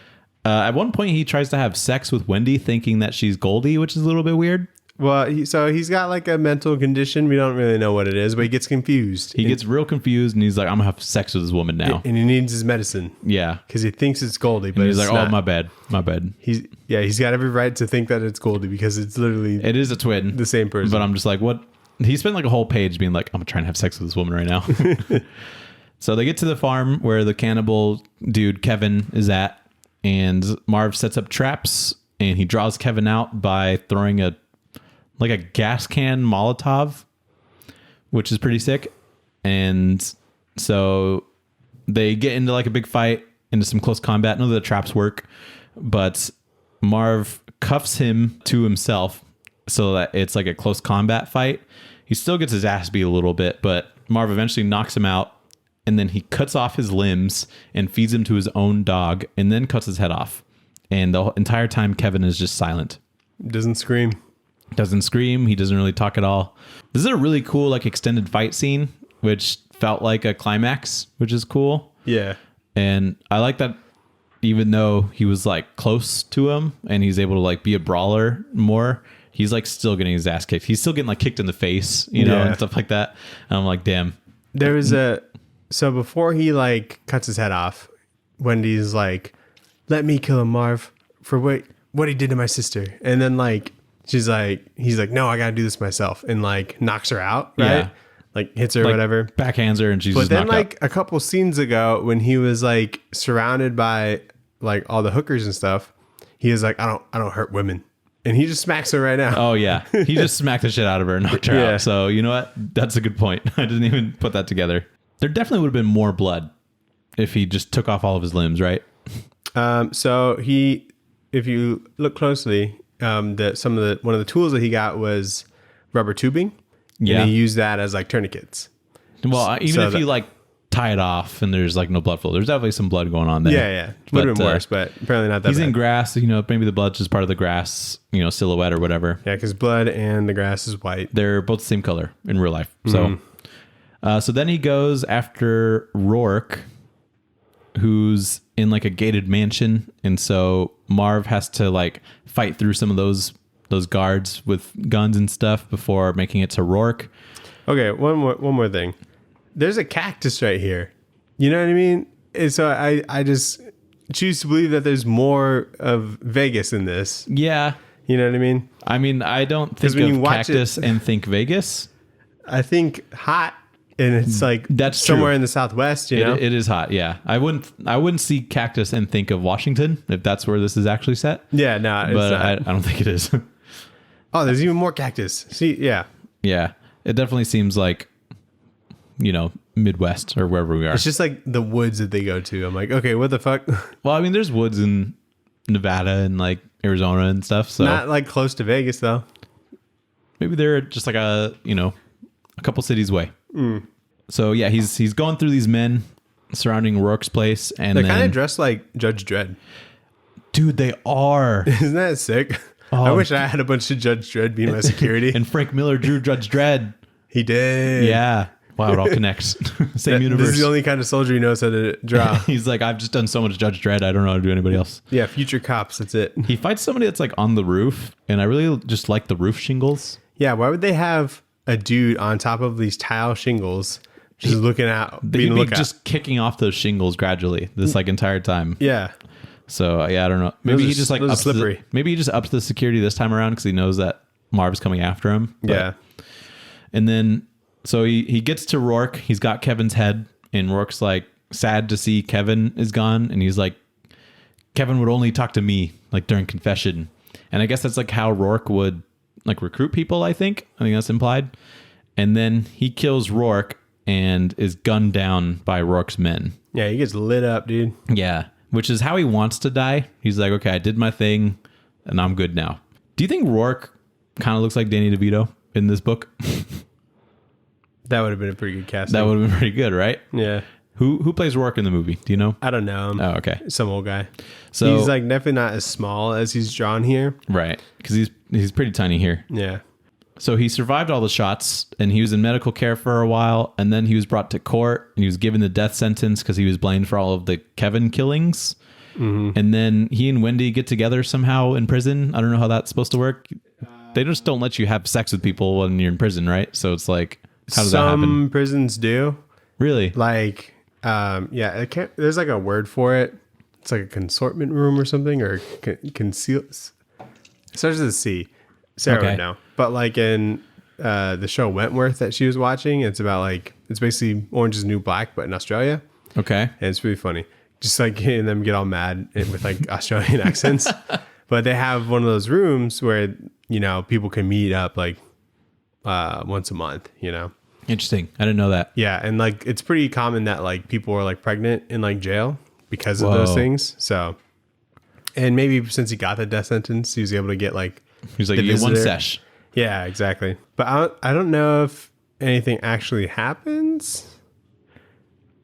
At one point, he tries to have sex with Wendy, thinking that she's Goldie, which is a little bit weird. Well, he's got like a mental condition. We don't really know what it is, but he gets confused. He gets real confused, and he's like, "I'm gonna have sex with this woman now," and he needs his medicine. Yeah, because he thinks it's Goldie, but and he's it's like, not. "Oh, my bad." He's got every right to think that it's Goldie because it's literally it is a twin, the same person. But I'm just like, what? He spent like a whole page being like, "I'm trying to have sex with this woman right now." So they get to the farm where the cannibal dude Kevin is at. And Marv sets up traps, and he draws Kevin out by throwing a gas can Molotov, which is pretty sick. And so they get into like a big fight, into some close combat. None of the traps work, but Marv cuffs him to himself so that it's like a close combat fight. He still gets his ass beat a little bit, but Marv eventually knocks him out. And then he cuts off his limbs and feeds him to his own dog, and then cuts his head off. And the entire time, Kevin is just silent. Doesn't scream. He doesn't really talk at all. This is a really cool, like, extended fight scene, which felt like a climax, which is cool. Yeah. And I like that even though he was, like, close to him and he's able to, like, be a brawler more, he's, like, still getting his ass kicked. He's still getting, like, kicked in the face, and stuff like that. And I'm like, damn. There was So before he like cuts his head off, Wendy's like, "Let me kill him, Marv, for what he did to my sister." And then like he's like, "No, I gotta do this myself," and like knocks her out, right? Yeah. Like hits her, like, whatever, backhands her, and she's. But just then knocked out. a couple scenes ago, when he was like surrounded by like all the hookers and stuff, he was like, "I don't hurt women." And he just smacks her right now. Oh, yeah. He just smacked the shit out of her and knocked her out. So, you know what? That's a good point. I didn't even put that together. There definitely would have been more blood if he just took off all of his limbs, right? So if you look closely, one of the tools that he got was rubber tubing. Yeah. And he used that as like tourniquets. Well, even if you like tie it off and there's like no blood flow, there's definitely some blood going on there. Yeah. Would have been worse, but apparently not that he's bad. in grass, maybe the blood's just part of the grass, silhouette or whatever. Yeah, because blood and the grass is white. They're both the same color in real life. So, so then he goes after Rourke, who's in like a gated mansion. And so Marv has to like fight through some of those guards with guns and stuff before making it to Rourke. Okay, one more thing. There's a cactus right here. You know what I mean? And so I just choose to believe that there's more of Vegas in this. Yeah. You know what I mean? I mean, I don't think of cactus and think Vegas. I think hot and it's like That's somewhere true. in the Southwest, you know? It is hot. Yeah. I wouldn't see cactus and think of Washington if that's where this is actually set. Yeah, no, it's But not. I don't think it is. Oh, there's even more cactus. See, yeah. Yeah. It definitely seems like, Midwest or wherever we are. It's just like the woods that they go to. I'm like, okay, what the fuck? Well, I mean, there's woods in Nevada and like Arizona and stuff. So Not like close to Vegas though. maybe they're just like a couple cities away. So yeah, he's going through these men surrounding Rourke's place, and They're then kind of dressed like Judge Dredd. dude, they are. Isn't that sick? I wish I had a bunch of Judge Dredd being my security. And Frank Miller drew Judge Dredd. He did. Yeah. Wow, it all connects. Same universe. This is the only kind of soldier he knows how to draw. He's like, I've just done so much Judge Dredd, I don't know how to do anybody else. Yeah, future cops. That's it. He fights somebody that's like on the roof, and I really just like the roof shingles. Yeah, why would they have a dude on top of these tile shingles just looking out? They Being could be lookout? just kicking off those shingles gradually this like entire time. Yeah. So yeah, I don't know. Maybe Those he are- just like those are ups the, slippery. maybe he just ups the security this time around because he knows that Marv's coming after him. But- Yeah. And then so he gets to Rourke. He's got Kevin's head, and Rourke's like sad to see Kevin is gone, and he's like, Kevin would only talk to me like during confession. And I guess that's like how Rourke would like recruit people. I think that's implied. And then he kills Rourke and is gunned down by Rourke's men. Yeah, he gets lit up, dude. Yeah, which is how he wants to die. He's like, okay, I did my thing, and I'm good now. Do you think Rourke kind of looks like Danny DeVito in this book? That would have been a pretty good casting. That would have been pretty good, right? Yeah. Who plays Rourke in the movie? Do you know? I don't know him. Oh, okay. Some old guy. So He's like definitely not as small as he's drawn here. right, because he's pretty tiny here. Yeah. So he survived all the shots, and he was in medical care for a while, and then he was brought to court, and he was given the death sentence because he was blamed for all of the Kevin killings. And then he and Wendy get together somehow in prison. I don't know how that's supposed to work. They just don't let you have sex with people when you're in prison, right? So it's like, how does that happen? Some prisons do. Really? Like, yeah, it can't, there's like a word for it. It's like a consortment room or something, or conceal. It starts with a C. Sarah Okay. would know. But like in the show Wentworth that she was watching, it's about like, it's basically Orange is the New Black, but in Australia. Okay. And it's really funny. Just like hearing them get all mad with like Australian accents. But they have one of those rooms where, people can meet up like once a month, Interesting. I didn't know that. Yeah. And like, it's pretty common that like people are like pregnant in like jail because of those Whoa. things. So, and maybe since he got the death sentence, he was able to get like, He's like, the you get one visitor. sesh. Yeah, exactly. But I don't know if anything actually happens.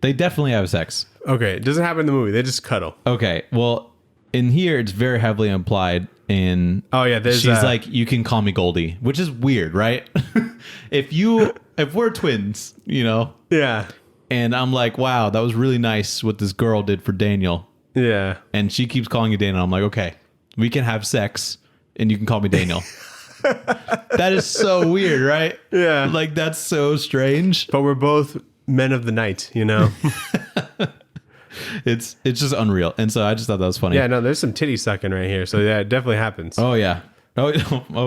They definitely have sex. Okay. It doesn't happen in the movie. They just cuddle. Okay. Well, in here, it's very heavily implied. Oh yeah. There's She's like, you can call me Goldie, which is weird, right? if we're twins, yeah. and I'm like, wow, that was really nice what this girl did for Daniel. Yeah. And she keeps calling you Daniel. I'm like, okay, we can have sex and you can call me Daniel. That is so weird, right? Yeah. Like, that's so strange. But we're both men of the night, It's just unreal. And so I just thought that was funny. Yeah, no, there's some titty sucking right here. So yeah, it definitely happens. Oh, yeah. Oh,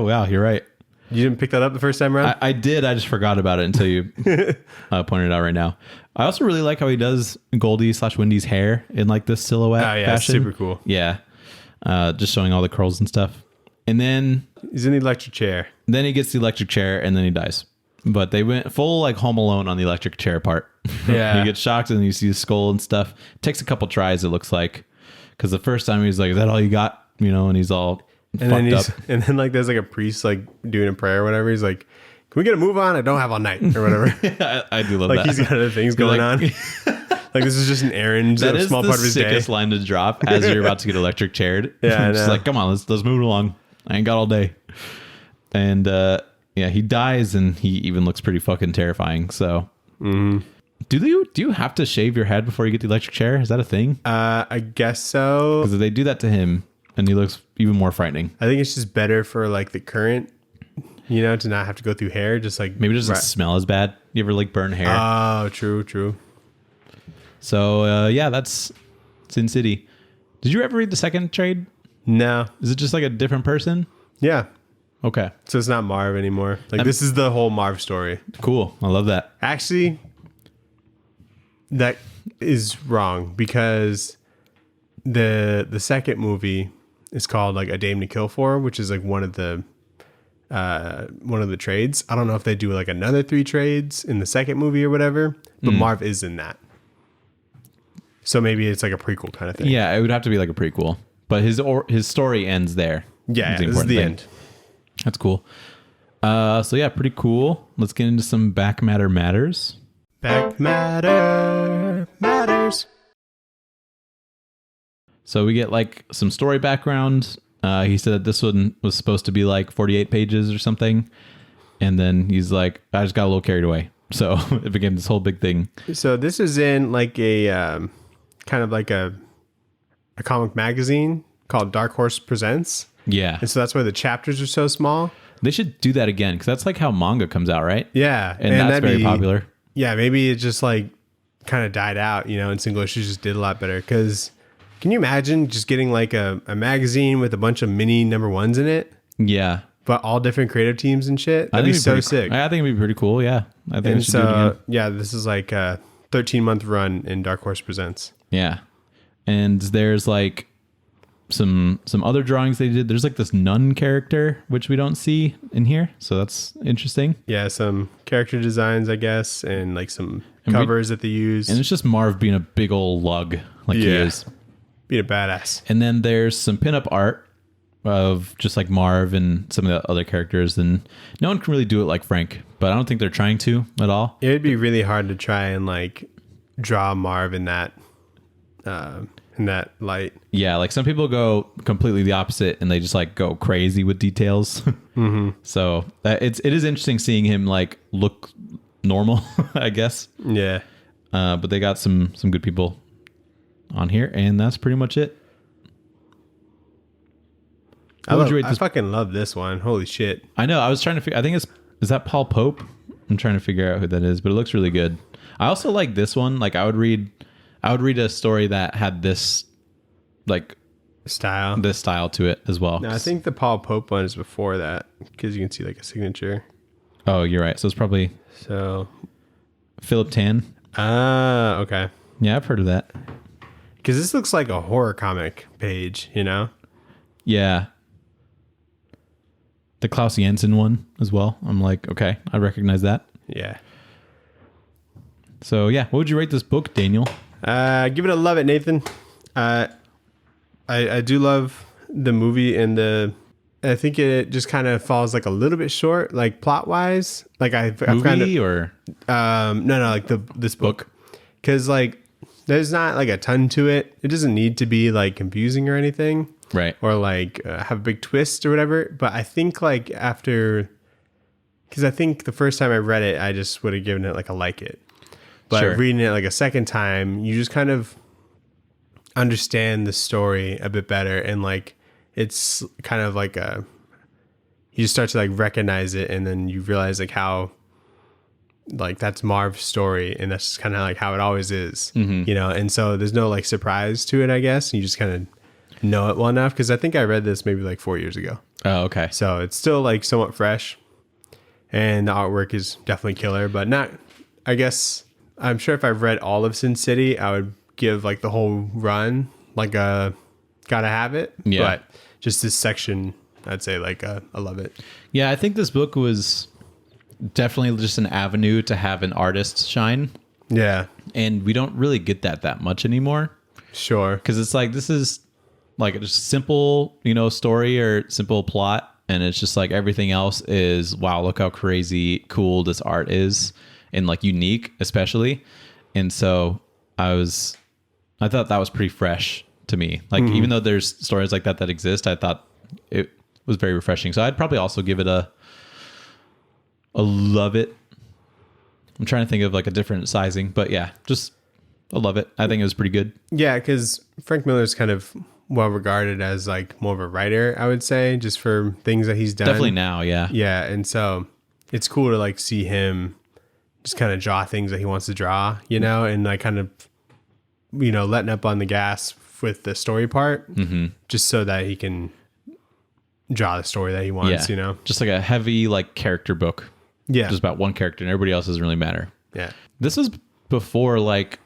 wow. You're right. You didn't pick that up the first time around? I did. I just forgot about it until you pointed it out right now. I also really like how he does Goldie/Wendy's hair in like this silhouette Oh, yeah, fashion. super cool. Yeah. Just showing all the curls and stuff. And then He's in the electric chair. he gets the electric chair and then he dies. But they went full like Home Alone on the electric chair part. Yeah. He gets shocked and you see his skull and stuff. Takes a couple tries, it looks like. Because the first time he's like, is that all you got? And he's all And then fucked up. and then like there's like a priest like doing a prayer or whatever. He's like, can we get a move on? I don't have all night or whatever. I do love Like that. he's got other things going on. Like this is just an errand, That a is small the part of his day. sickest line to drop as you're about to get electric chaired. Yeah, I Just know. like, come on, let's move it along. I ain't got all day. And yeah, he dies, and he even looks pretty fucking terrifying. So, do you have to shave your head before you get the electric chair? Is that a thing? I guess so. Because if they do that to him, and he looks even more frightening. I think it's just better for like the current, to not have to go through hair. Just like Maybe it doesn't smell as bad. You ever like burn hair? Oh, true. So yeah, that's Sin City. Did you ever read the second trade? No. Is it just like a different person? Yeah. Okay, So it's not Marv anymore. Like this is the whole Marv story. cool. I love that. Actually, That is wrong because the second movie is called like A Dame to Kill For, which is like one of the trades. I don't know if they do like another 3 trades in the second movie or whatever, but Marv is in that. So maybe it's like a prequel kind of thing. Yeah, it would have to be like a prequel, but his story ends there. Yeah, this is the end. That's cool. So yeah, pretty cool. Let's get into some back matter matters. Back matter matters. So we get like some story background. He said that this one was supposed to be like 48 pages or something. And then he's like, I just got a little carried away. So it became this whole big thing. So this is in like a kind of like a comic magazine called Dark Horse Presents. Yeah. And so that's why the chapters are so small. They should do that again because that's like how manga comes out, right? Yeah. And that's very popular. Yeah, maybe it just like kind of died out, and single issues just did a lot better. Because can you imagine just getting like a magazine with a bunch of mini number 1s in it? Yeah. But all different creative teams and shit? That'd be so sick. I think it'd be pretty cool, yeah. I think and we should do it again. Yeah, this is like a 13-month run in Dark Horse Presents. Yeah. And there's like some other drawings they did. There's like this nun character, which we don't see in here. So that's interesting. Yeah, some character designs, I guess, and like some covers that they use. And it's just Marv being a big old lug like he is. Being a badass. And then there's some pinup art of just like Marv and some of the other characters. And no one can really do it like Frank, but I don't think they're trying to at all. It would be really hard to try and like draw Marv in that light. Yeah, like some people go completely the opposite and they just like go crazy with details. Mm-hmm. So it is interesting seeing him like look normal, I guess. Yeah. But they got some good people on here, and that's pretty much it. I fucking love this one. Holy shit. I know. I was trying to figure. I think is that Paul Pope? I'm trying to figure out who that is, but it looks really good. I also like this one. Like I would read a story that had this like style to it as well. No, I think the Paul Pope one is before that because you can see like a signature. Oh, you're right. So it's probably Philip Tan. Ah, okay. Yeah, I've heard of that. Because this looks like a horror comic page, Yeah. The Klaus Jensen one as well. I'm like, okay, I recognize that. Yeah. So yeah, what would you rate this book, Daniel? Give it a love it, Nathan. I do love the movie, and I think it just kind of falls like a little bit short, like plot wise. Like I've kind of or no, like this book, because like there's not like a ton to it. It doesn't need to be like confusing or anything. Right. Or like have a big twist or whatever. But I think like because I think the first time I read it, I just would have given it like a like it. But reading it like a second time, you just kind of understand the story a bit better. And like, it's kind of like you just start to like recognize it. And then you realize like how like that's Marv's story. And that's just kind of like how it always is, And so there's no like surprise to it, I guess. You just kind of know it well enough, because I think I read this maybe like 4 years ago. Oh, okay. So it's still like somewhat fresh, and the artwork is definitely killer, but not, I guess, I'm sure if I read all of Sin City, I would give like the whole run like a gotta have it. Yeah. But just this section, I'd say like I love it. Yeah, I think this book was definitely just an avenue to have an artist shine. Yeah. And we don't really get that much anymore. Sure. Because it's like, this is like a just simple, story or simple plot. And it's just like everything else is, wow, look how crazy cool this art is, and like unique, especially. And so I thought that was pretty fresh to me. Like, even though there's stories like that exist, I thought it was very refreshing. So I'd probably also give it a love it. I'm trying to think of like a different sizing, but yeah, just I love it. I think it was pretty good. Yeah, because Frank Miller's kind of well regarded as like more of a writer, I would say, just for things that he's done. Definitely now, yeah. Yeah, and so it's cool to like see him just kind of draw things that he wants to draw, and like kind of, letting up on the gas with the story part, just so that he can draw the story that he wants, Just like a heavy like character book. Yeah. Just about one character, and everybody else doesn't really matter. Yeah. This was before like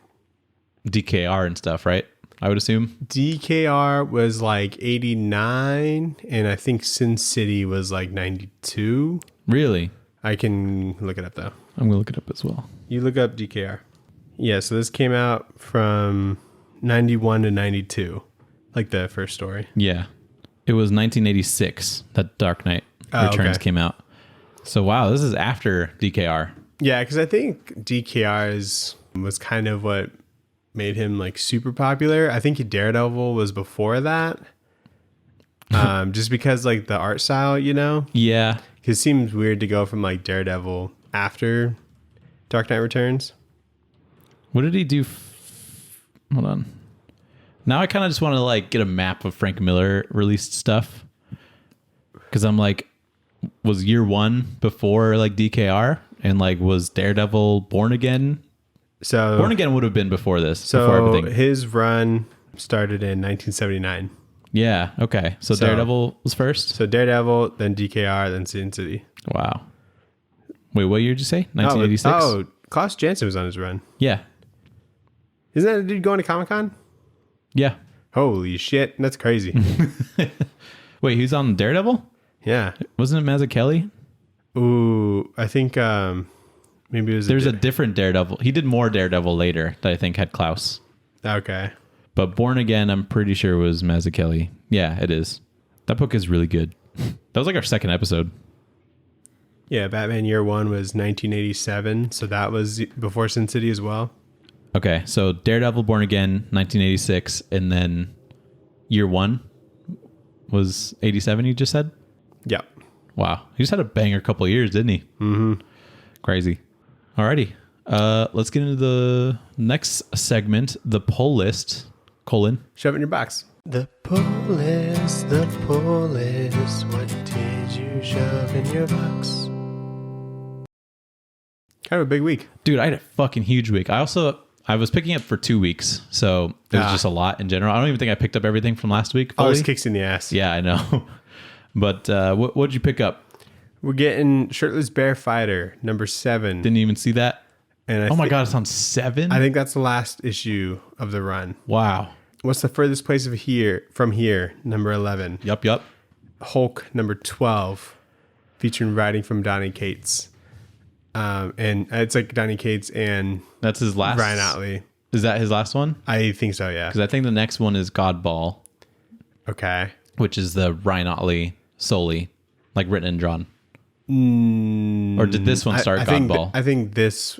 DKR and stuff, right? I would assume. DKR was like 89, and I think Sin City was like 92. Really? I can look it up though. I'm gonna look it up as well. You look up DKR. Yeah, so this came out from 91 to 92, like the first story. Yeah. It was 1986 that Dark Knight Returns came out. So, wow, this is after DKR. Yeah, because I think DKR was kind of what made him like super popular. I think Daredevil was before that. Just because like the art style, you know? Yeah. Because it seems weird to go from like Daredevil after Dark Knight Returns. What did he do? Hold on. Now I kind of just want to like get a map of Frank Miller released stuff. Because I'm like, was Year One before like DKR? And like, was Daredevil Born Again? So Born Again would have been before this. So before everything. His run started in 1979. Yeah. Okay. So Daredevil was first. So Daredevil, then DKR, then Sin City. Wow. Wait, what year did you say? 1986. Oh, Klaus Janson was on his run. Yeah. Isn't that a dude going to Comic-Con? Yeah. Holy shit, that's crazy. Wait, he's on Daredevil? Yeah. Wasn't it Mazzucchelli? Ooh, I think maybe it was. There's a different Daredevil. He did more Daredevil later that I think had Klaus. Okay. But Born Again, I'm pretty sure was Mazzucchelli. Yeah, it is. That book is really good. That was like our second episode. Yeah, Batman Year One was 1987, so that was before Sin City as well. Okay, so Daredevil Born Again, 1986, and then Year One was 87, you just said? Yep. Wow. He just had a banger couple of years, didn't he? Mm-hmm. Crazy. Alrighty. Let's get into the next segment, the pull list, : Shove it in your box. The pull list, what did you shove in your box? Kind of a big week. Dude, I had a fucking huge week. I was picking up for 2 weeks, so it was just a lot in general. I don't even think I picked up everything from last week fully. Always kicks in the ass. Yeah, I know. But what'd you pick up? We're getting Shirtless Bear Fighter, number 7. Didn't even see that. And oh my God, it's on 7? I think that's the last issue of the run. Wow. What's the furthest place from here? Number 11. Yup. Hulk, number 12, featuring writing from Donny Cates. And it's like Donny Cates and that's his last. Ryan Otley. Is that his last one? I think so, yeah. Because I think the next one is Godball. Okay. Which is the Ryan Otley solely, like written and drawn. Or did this one start Godball? I think this.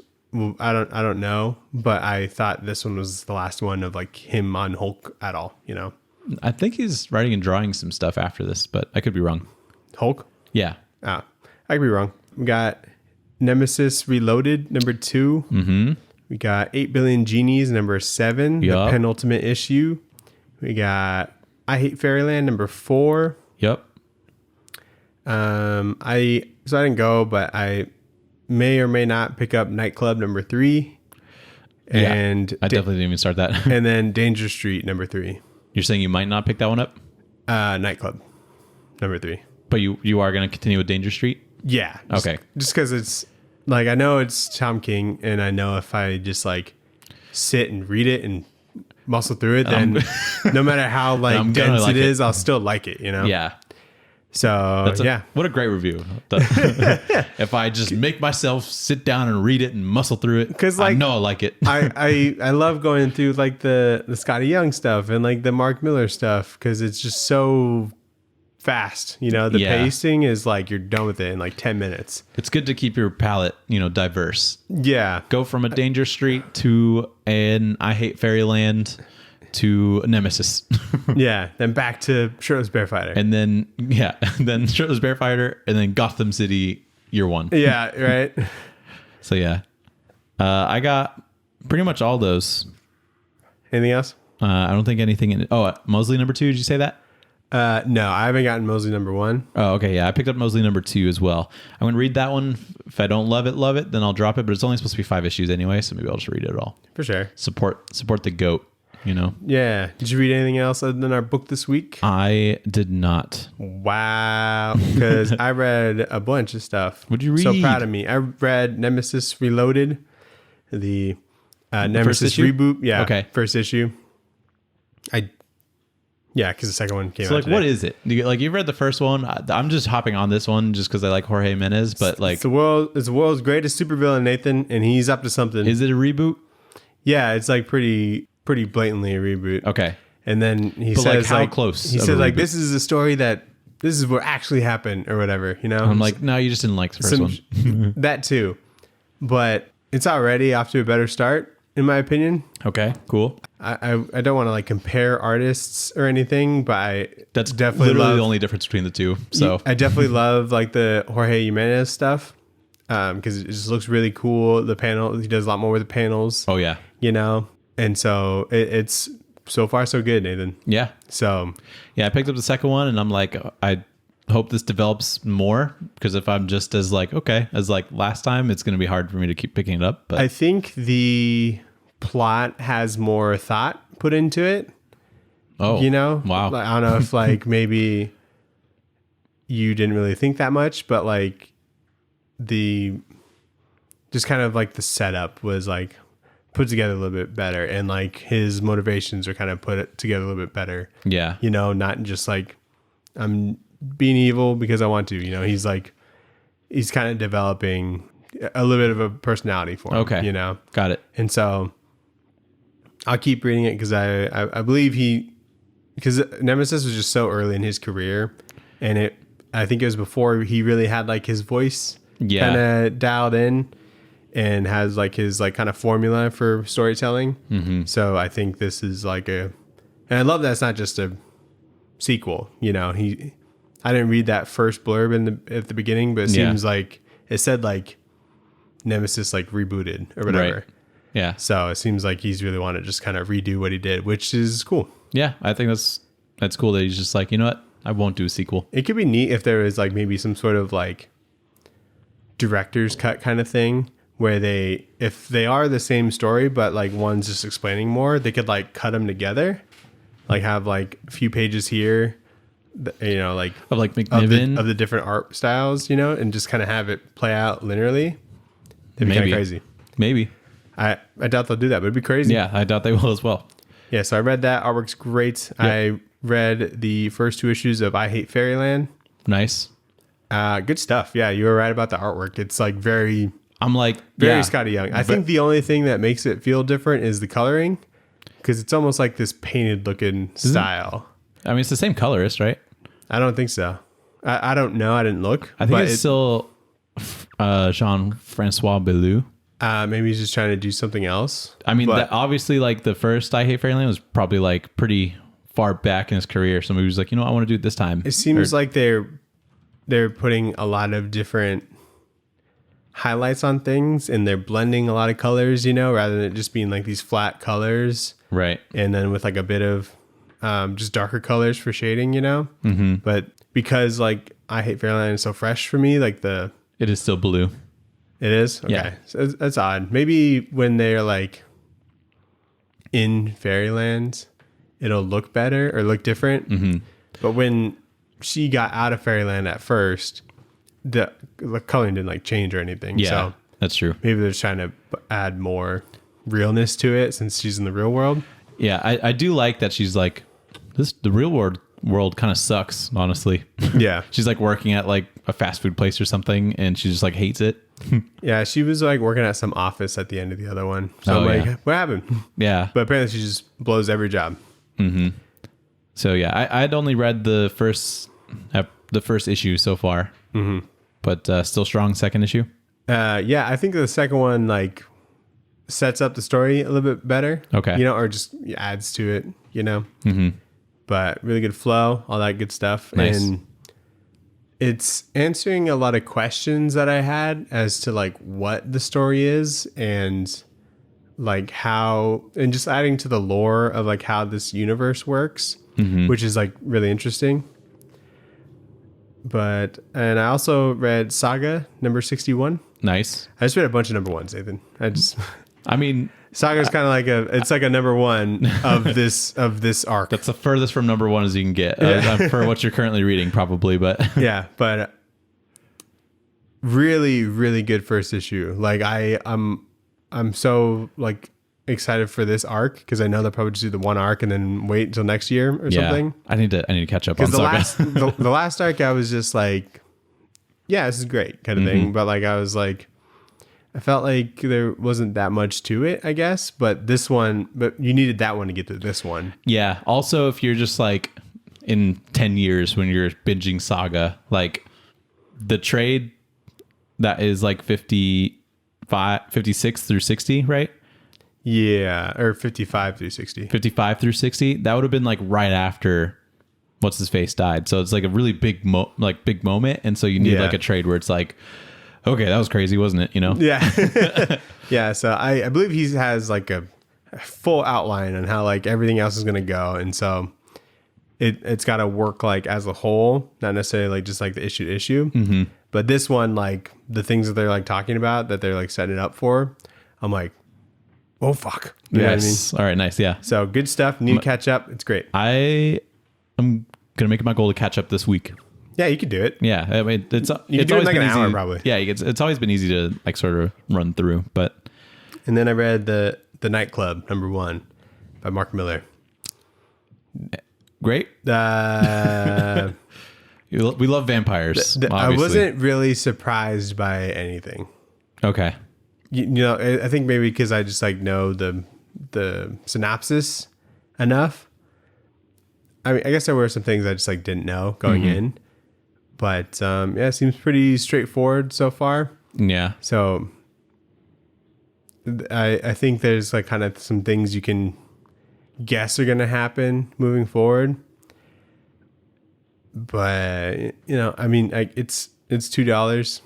I don't know, but I thought this one was the last one of like him on Hulk at all. You know. I think he's writing and drawing some stuff after this, but I could be wrong. Hulk? Yeah. I could be wrong. We got Nemesis Reloaded, number 2. Mm-hmm. We got 8 Billion Genies, number 7, the penultimate issue. We got I Hate Fairyland, number 4. Yep. I didn't go, but I may or may not pick up Nightclub, number 3. And I definitely didn't even start that. And then Danger Street, number 3. You're saying you might not pick that one up? Nightclub, number 3. But you are going to continue with Danger Street? Yeah. Okay. Just because it's like, I know it's Tom King, and I know if I just like sit and read it and muscle through it, then no matter how like dense it is, I'll still like it, you know? Yeah. So what a great review. If I just make myself sit down and read it and muscle through it, because like, I know I like it. I love going through like the Scotty Young stuff and like the Mark Miller stuff, because it's just so fast. You know, the pacing is like you're done with it in like 10 minutes. It's good to keep your palette, diverse. Yeah. Go from a Danger Street to an I Hate Fairyland to Nemesis. Yeah. Then back to Shirtless Bear Fighter. And then, then Shirtless Bear Fighter, and then Gotham City Year One. Yeah, right. So, yeah. I got pretty much all those. Anything else? I don't think anything in it. Oh, Mosley number 2. Did you say that? No, I haven't gotten Mosley number 1. Oh, okay. Yeah, I picked up Mosley number 2 as well. I'm going to read that one. If I don't love it, then I'll drop it. But it's only supposed to be 5 issues anyway, so maybe I'll just read it all. For sure. Support the GOAT, Yeah. Did you read anything else other than our book this week? I did not. Wow. Because I read a bunch of stuff. What'd you read? So proud of me. I read Nemesis Reloaded, the Nemesis issue? reboot. Yeah. Okay. First issue. Because the second one came So out like, today. what is it? You've read the first one. I'm just hopping on this one just because I like Jorge Menez. But like, It's the world's greatest supervillain, Nathan, and he's up to something. is it a reboot? Yeah, it's like pretty blatantly a reboot. Okay. And then he But, says like, how close He of a says like reboot? this is a story that this is what actually happened or whatever. You know. I'm like, no, you just didn't like the first one. That too, but it's already off to a better start in my opinion. Okay, cool. I don't want to like compare artists or anything, but That's definitely literally love, the only difference between the two. So I definitely love like the Jorge Jimenez stuff because it just looks really cool. The panel, he does a lot more with the panels. oh yeah, You know, and so it's so far so good, Nathan. yeah. So I picked up the second one, and I'm like, I hope this develops more because if I'm just as like last time, it's going to be hard for me to keep picking it up. But I think the plot has more thought put into it. oh, You know, wow, Like, I don't know if like maybe you didn't really think that much, but like just kind of like the setup was like put together a little bit better, and like his motivations are kind of put together a little bit better. yeah, You know, not just like I'm being evil because I want to. You know, he's kind of developing a little bit of a personality for him. Okay. You know, got it. and so I'll keep reading it because I believe because Nemesis was just so early in his career, and I think it was before he really had like his voice Yeah. kind of dialed in and has like his like kind of formula for storytelling. Mm-hmm. So I think this is like and I love that it's not just a sequel. You know, I didn't read that first blurb at the beginning, but it seems like it said like Nemesis like rebooted or whatever. Right. Yeah. So it seems like he's really want to just kind of redo what he did, which is cool. Yeah. I think that's cool that he's just like, you know what? I won't do a sequel. It could be neat if there was like maybe some sort of like director's cut kind of thing where if they are the same story, but like one's just explaining more, they could like cut them together, like have like a few pages here, you know, like Of like McNiven. of the different art styles, you know, and just kind of have it play out linearly. That'd be kind Maybe. of crazy. Maybe. I doubt they'll do that, but it'd be crazy. Yeah. I doubt they will as well. Yeah, so I read that. Artwork's great. I read the first 2 issues of I Hate Fairyland. Nice. Good stuff. Yeah, you were right about the artwork. It's like very I'm like, Scotty Young. I think the only thing that makes it feel different is the coloring, because it's almost like this painted looking style. I mean, it's the same colorist, right? I don't think so. I don't know. I didn't look. I think but it's still Jean-Francois Bellou. maybe he's just trying to do something else. I mean, but obviously, like the first I Hate Fairyland was probably like pretty far back in his career. So maybe he's like, you know, I want to do it this time. it seems like they're putting a lot of different highlights on things, and they're blending a lot of colors, you know, rather than it just being like these flat colors. Right. And then with like a bit of just darker colors for shading, you know. Mm-hmm. But because like I Hate Fairyland is so fresh for me, like It is still blue. it is okay. Yeah. So that's odd. Maybe when they're like in Fairyland, it'll look better or look different. Mm-hmm. But when she got out of Fairyland at first, the coloring didn't like change or anything. Yeah, So that's true. maybe they're just trying to add more realness to it since she's in the real world. Yeah, I do like that she's like, the real world kind of sucks, honestly. Yeah. She's like working at like a fast food place or something, and she just like hates it. Yeah, she was like working at some office at the end of the other one. So I'm like, yeah. what happened? Yeah. But apparently she just blows every job. So yeah, I'd only read the first issue so far, but still strong second issue. Yeah, I think the second one like sets up the story a little bit better. Okay. You know, or just adds to it, you know. Mm-hmm. But really good flow, all that good stuff. Nice. And it's answering a lot of questions that I had as to like what the story is and like how, and just adding to the lore of like how this universe works, which is like really interesting. And I also read Saga number 61. Nice. I just read a bunch of number ones, Nathan. I mean, Saga's kind of like it's like a number one of this arc. that's the furthest from number one as you can get for what you're currently reading, probably. But Yeah, but really, really good first issue. Like I'm so like excited for this arc because I know they'll probably just do the one arc and then wait until next year or something. I need to catch up on Because Saga. the last arc, I was just like, yeah, this is great kind of thing. But like, I was like, I felt like there wasn't that much to it, I guess. But this one, but you needed that one to get to this one. Yeah. Also, if you're just like in 10 years when you're binging Saga, like the trade that is like 56 through 60, right? Yeah, or 55 through 60. 55 through 60, that would have been like right after what's his face died. So it's like a really big big moment, and so you need like a trade where it's like, okay, that was crazy, wasn't it? You know? Yeah. Yeah, so I believe he has like a full outline on how like everything else is going to go, and so it's got to work like as a whole, not necessarily like just like the issue to issue. But this one, like the things that they're like talking about that they're like setting it up for, I'm like, oh fuck. You know what I mean? All right, nice. Yeah. So good stuff. Need to catch up. It's great. I am gonna make it my goal to catch up this week. Yeah, you could do it. Yeah, I mean, You can do it in like an hour probably. Yeah, it's always been easy to like sort of run through. But And then I read the Nightclub #1 by Mark Miller. great. We love vampires. I obviously. wasn't really surprised by anything. Okay. You know, I think maybe because I just like know the synopsis enough. I mean, I guess there were some things I just like didn't know going in, but yeah, it seems pretty straightforward so far. Yeah. So I think there's like kind of some things you can guess are going to happen moving forward. But you know, I mean, it's $2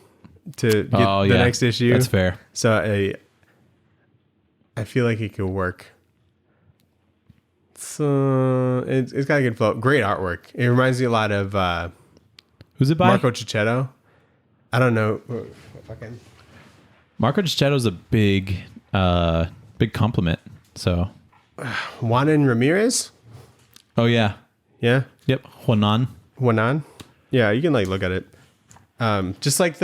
to get the next issue. That's fair. So I feel like it could work. So it's got a good flow. Great artwork. It reminds me a lot of Who's it by? Marco Cicchetto. I don't know. Fucking Marco Cicchetto's a big compliment. So Juanan Ramirez. Oh yeah. Yeah. Yep. Juanan. Yeah, you can like look at it. Just like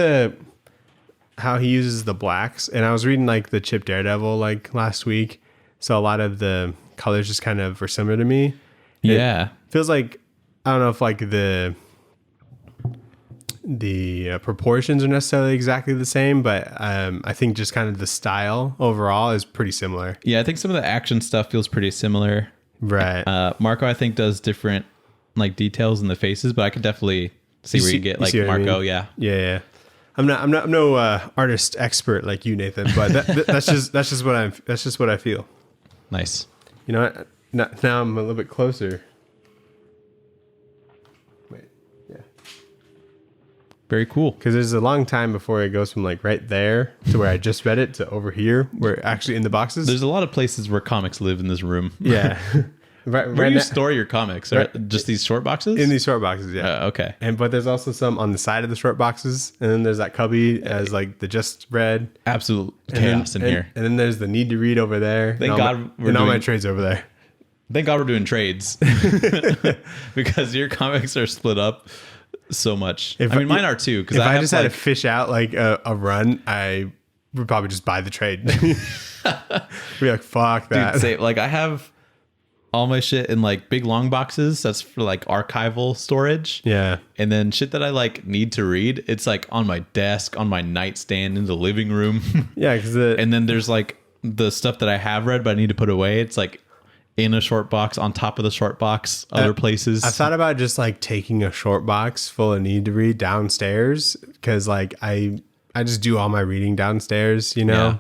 how he uses the blacks. And I was reading like the Chip Daredevil like last week. So a lot of the colors just kind of are similar to me. Yeah. It feels like, I don't know if like the proportions are necessarily exactly the same, but I think just kind of the style overall is pretty similar. Yeah, I think some of the action stuff feels pretty similar. Right. Marco, I think, does different like details in the faces, but I could definitely see where you get like Marco. I mean? Yeah. Yeah. I'm no artist expert like you, Nathan, but that's just what I feel. Nice. You know what? Now I'm a little bit closer. Wait. Yeah. Very cool. Because there's a long time before it goes from like right there to where I just read it to over here, where actually in the boxes. There's a lot of places where comics live in this room. Yeah. Where do you store your comics? Just these short boxes? In these short boxes, yeah. Okay. But there's also some on the side of the short boxes, and then there's that cubby as like the just read. Absolute chaos in here. And then there's the need to read over there. Thank God all my trades over there. Thank God we're doing trades because your comics are split up so much. Mine are too. If I just had to fish out like a run, I would probably just buy the trade. Be like, fuck that. Dude, I have all my shit in like big long boxes. That's for like archival storage. Yeah. And then shit that I like need to read, it's like on my desk, on my nightstand in the living room. Yeah. And then there's like the stuff that I have read, but I need to put away. It's like in a short box, on top of the short box, other places. I thought about just like taking a short box full of need to read downstairs. Cause like I just do all my reading downstairs, you know? Yeah.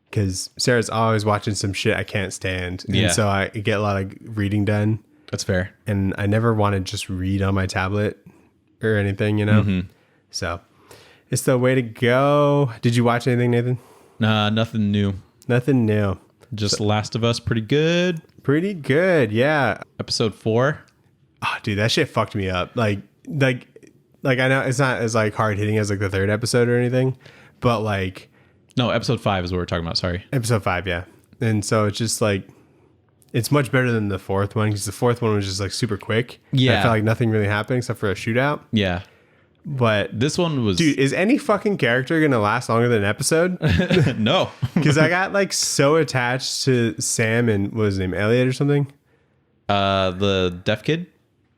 Because Sarah's always watching some shit I can't stand. And so I get a lot of reading done. That's fair. And I never want to just read on my tablet or anything, you know? Mm-hmm. So it's the way to go. Did you watch anything, Nathan? Nothing new. Nothing new. Just Last of Us, pretty good. Pretty good, yeah. Episode 4. Oh, dude, that shit fucked me up. Like I know it's not as like hard hitting as like the third episode or anything, but like... No, episode 5 is what we're talking about. Sorry. Episode 5, yeah. And so it's just like, it's much better than the fourth one because the fourth one was just like super quick. Yeah. I felt like nothing really happened except for a shootout. Yeah. But This one was dude, is any fucking character gonna last longer than an episode? no. Because I got like so attached to Sam and what was his name, Elliot or something. The deaf kid.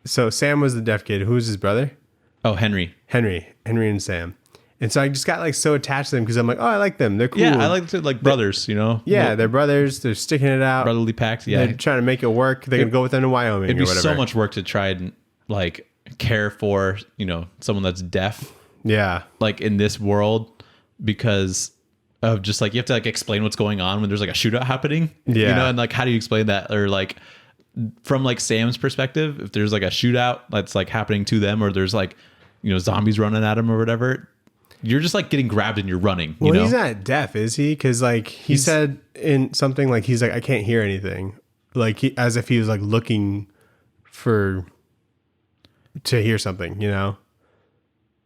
So Sam was the deaf kid. Who was his brother? Oh, Henry. Henry and Sam. And so I just got like so attached to them because I'm like, oh, I like them. They're cool. Yeah, I like to like brothers. You know. Yeah, they're brothers. They're sticking it out. Brotherly pact. Yeah, They're trying to make it work. They're gonna go with them to Wyoming it'd or be whatever. so much work to try and like care for someone that's deaf. Yeah. Like in this world, because of just like you have to like explain what's going on when there's like a shootout happening. Yeah. And like how do you explain that? Or like from like Sam's perspective, if there's like a shootout that's like happening to them, or there's like zombies running at him or whatever, you're just like getting grabbed and you're running. Well, he's not deaf, is he? Because like he He's- said in something like he's like, I can't hear anything, like as if he was like looking to hear something.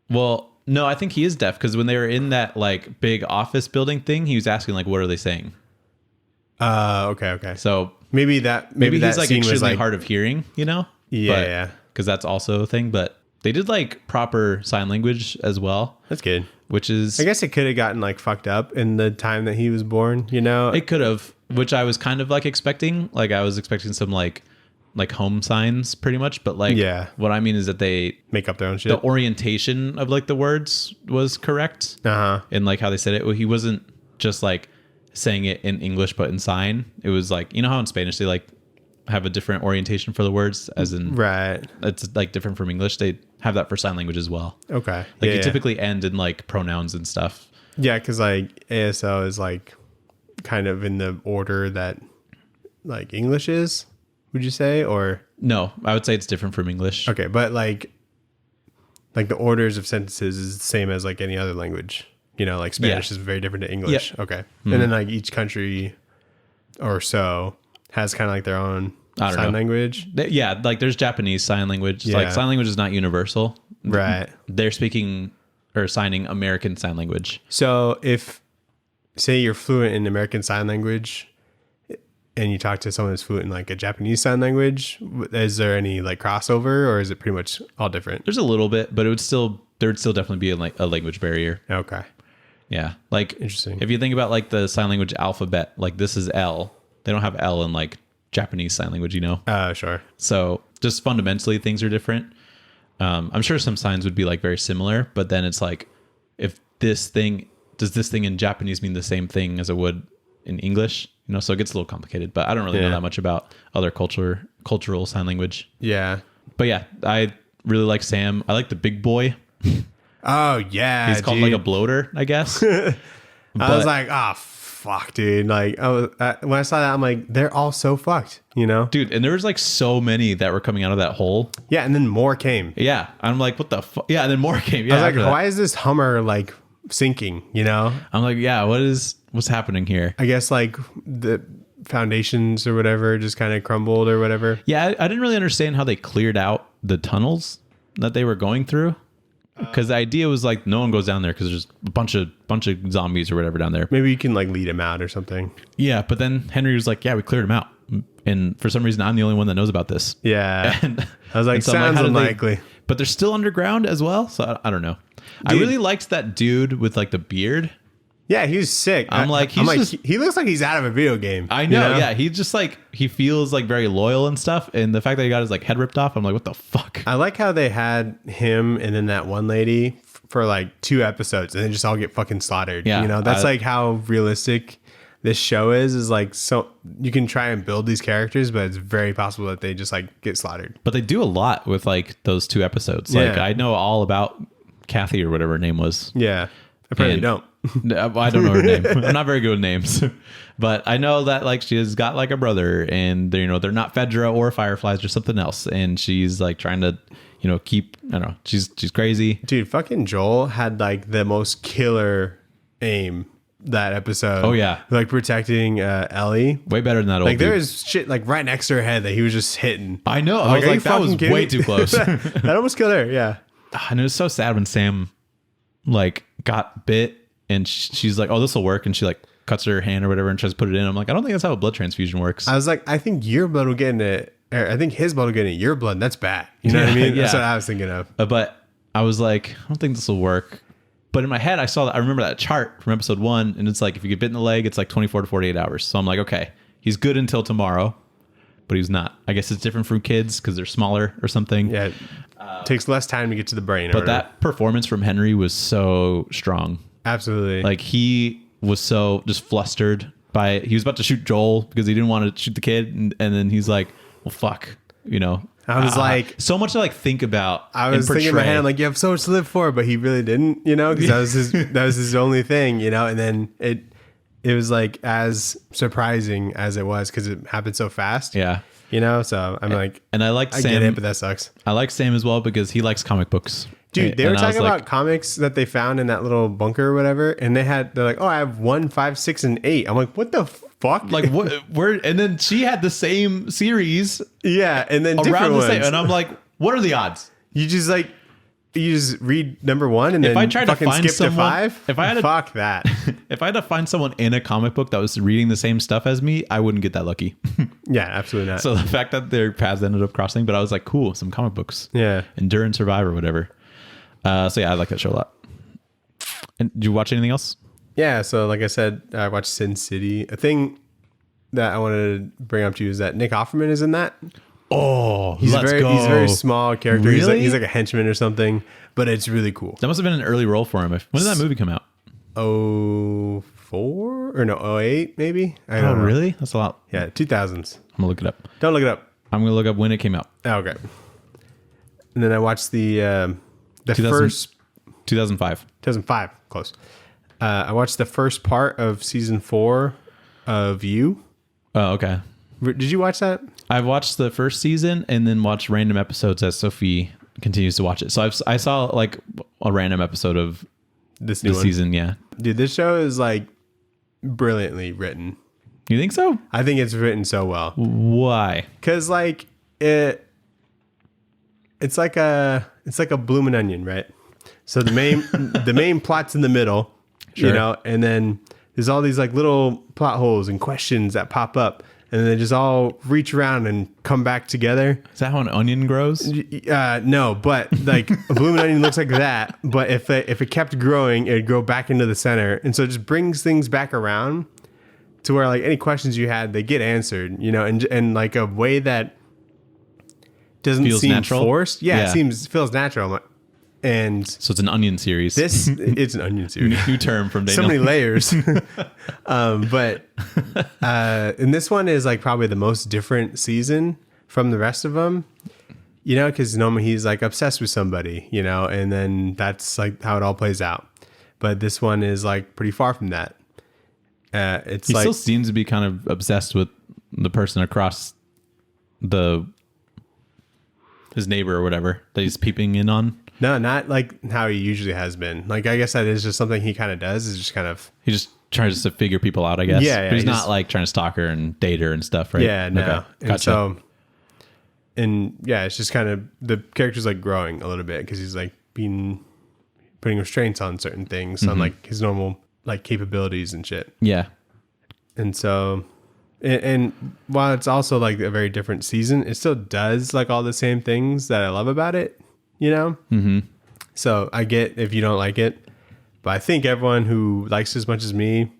Well, no, I think he is deaf because when they were in that like big office building thing, he was asking like, what are they saying? Okay. So Maybe maybe that he's like scene was extremely like hard of hearing, Yeah. because that's also a thing. But they did like proper sign language as well, That's good. which is I guess it could have gotten like fucked up in the time that he was born. it could have, which I was kind of like expecting. Like I was expecting some like home signs pretty much, but like Yeah. what I mean is that they Make up their own shit. the orientation of like the words was correct. Uh-huh. And like how they said it, well, he wasn't just like saying it in English but in sign. It was like how in Spanish they like have a different orientation for the words, as in Right. it's like different from English. They have that for sign language as well. Okay. Like yeah, you typically end in like pronouns and stuff. Yeah, because like ASL is like kind of in the order that like English is, would you say? Or No, I would say it's different from English. okay, but like the orders of sentences is the same as like any other language. Like Spanish is very different to English. Yep. Okay. And then like each country or so has kind of like their own I don't sign know. language. Yeah, like there's Japanese sign language. Yeah. Like sign language is not universal. Right. They're speaking or signing American Sign Language. So if say you're fluent in American Sign Language and you talk to someone who's fluent in like a Japanese Sign Language, is there any like crossover or is it pretty much all different? There's a little bit, but there would still definitely be a language barrier. Okay. Yeah. Like Interesting. if you think about like the sign language alphabet, like this is L. They don't have L in like Japanese sign language, Sure. So just fundamentally things are different. I'm sure some signs would be like very similar, but then it's like if does this thing in Japanese mean the same thing as it would in English? So it gets a little complicated, but I don't really know Yeah. that much about other cultural sign language. Yeah. But yeah, I really like Sam. I like the big boy. Oh yeah. He's called like a bloater, I guess. I But- was like, oh fuck, dude. Like when I saw that, I'm like, they're all so fucked, Dude, and there was like so many that were coming out of that hole. Yeah, and then more came. Yeah. I'm like, what the fuck? Yeah, and then more came. Yeah. I was after like, that. why is this Hummer like sinking? I'm like, yeah, what's happening here? I guess like the foundations or whatever just kind of crumbled or whatever. Yeah, I didn't really understand how they cleared out the tunnels that they were going through. Because the idea was like no one goes down there because there's a bunch of zombies or whatever down there. Maybe you can like lead him out or something. Yeah, but then Henry was like, yeah, we cleared him out. And for some reason, I'm the only one that knows about this. Yeah. And I was like, and so I'm sounds how did unlikely. but they're still underground as well. So I don't know. I really liked that dude with like the beard. Yeah, he was sick. I'm like, he's just- he looks like he's out of a video game. I know, yeah. He just like he feels like very loyal and stuff. And the fact that he got his like head ripped off, I'm like, what the fuck? I like how they had him and then that one lady for like 2 episodes and then just all get fucking slaughtered. Yeah, That's like how realistic this show is like, so you can try and build these characters, but it's very possible that they just like get slaughtered. But they do a lot with like those 2 episodes. Like Yeah. I know all about Kathy or whatever her name was. Yeah. Apparently And- you don't. I don't know her name. I'm not very good with names, but I know that like she has got like a brother, and they're not Fedra or Fireflies or something else, and she's like trying to keep. I don't know. She's crazy. Dude, fucking Joel had like the most killer aim that episode. Oh, yeah. Like protecting Ellie. Way better than that old. Like there dude. was shit like right next to her head that he was just hitting. I know. I was are you like, that was fucking kidding way me? too close. That almost killed her. Yeah. And it was so sad when Sam like got bit, and she's like, "Oh, this will work," and she like cuts her hand or whatever and tries to put it in. I'm like, I don't think that's how a blood transfusion works. I was like, I think your blood will get into, or I think his blood will get into your blood. That's bad. You know what I mean? That's Yeah. what I was thinking of. But I was like, I don't think this will work. But in my head, I remember that chart from episode 1, and it's like, if you get bit in the leg, it's like 24 to 48 hours. So I'm like, okay, he's good until tomorrow, but he's not. I guess it's different from kids because they're smaller or something. Yeah, it takes less time to get to the brain. But that performance from Henry was so strong. Absolutely. Like, he was so just flustered by it. He was about to shoot Joel because he didn't want to shoot the kid, and then he's like, well, fuck, you know. I was like, so much to like think about. I was thinking in my head, I'm like, you have so much to live for, but he really didn't, you know, because that was his only thing, you know. And then it was like as surprising as it was because it happened so fast. Yeah, you know. So I'm like, and I like Sam. I get it, but that sucks. I like Sam as well because he likes comic books. Dude, they were talking about comics that they found in that little bunker or whatever, and they're like, oh, I have 1, 5, 6, and 8. I'm like, what the fuck? Like, what? Where? And then she had the same series. Yeah, and then around different ones. Same, and I'm like, what are the odds? You just read number 1 and if then I tried fucking to find skip someone, to 5. If I had fuck that. If I had to find someone in a comic book that was reading the same stuff as me, I wouldn't get that lucky. Yeah, absolutely not. So the fact that their paths ended up crossing, but I was like, cool, some comic books. Yeah, Endure and Survive or whatever. So yeah, I like that show a lot. And did you watch anything else? Yeah, so like I said, I watched Sin City. A thing that I wanted to bring up to you is that Nick Offerman is in that. Oh, he's a very small character. Really? He's like a henchman or something, but it's really cool. That must have been an early role for him. When did that movie come out? 04 or no, 08 maybe? I don't know. Really? That's a lot. Yeah, 2000s. I'm gonna look it up. Don't look it up. I'm gonna look up when it came out. Oh, okay. And then I watched the 2000, first 2005. 2005, close. I watched the first part of season 4 of You. Oh, okay. Did you watch that? I've watched the first season and then watched random episodes as Sophie continues to watch it. So I saw like a random episode of this new season. Yeah, dude, this show is like brilliantly written. You think so? I think it's written so well. Why? Because like it's like a bloomin' onion, right? So the main plot's in the middle, sure. You know, and then there's all these like little plot holes and questions that pop up, and then they just all reach around and come back together. Is that how an onion grows? No, but like a bloomin' onion looks like that. But if it kept growing, it'd grow back into the center, and so it just brings things back around to where like any questions you had, they get answered, you know, and like a way that doesn't seem natural? Forced. Yeah, it feels natural. And so it's an onion series. It's an onion series. New term from Daniel. So many layers. But and this one is like probably the most different season from the rest of them, you know, because normally he's like obsessed with somebody, you know, and then that's like how it all plays out. But this one is like pretty far from that. He still seems to be kind of obsessed with the person across his neighbor or whatever that he's peeping in on. No, not like how he usually has been. Like, I guess that is just something he kind of does. Is just kind of he just tries to figure people out, I guess. Yeah, but he's not like trying to stalk her and date her and stuff, right? Yeah, no. Okay. And gotcha. so, it's just kind of the character's like growing a little bit because he's like putting restraints on certain things, on like his normal like capabilities and shit. Yeah. And so, and while it's also like a very different season, it still does like all the same things that I love about it, you know? Mm-hmm. So I get if you don't like it, but I think everyone who likes it as much as me,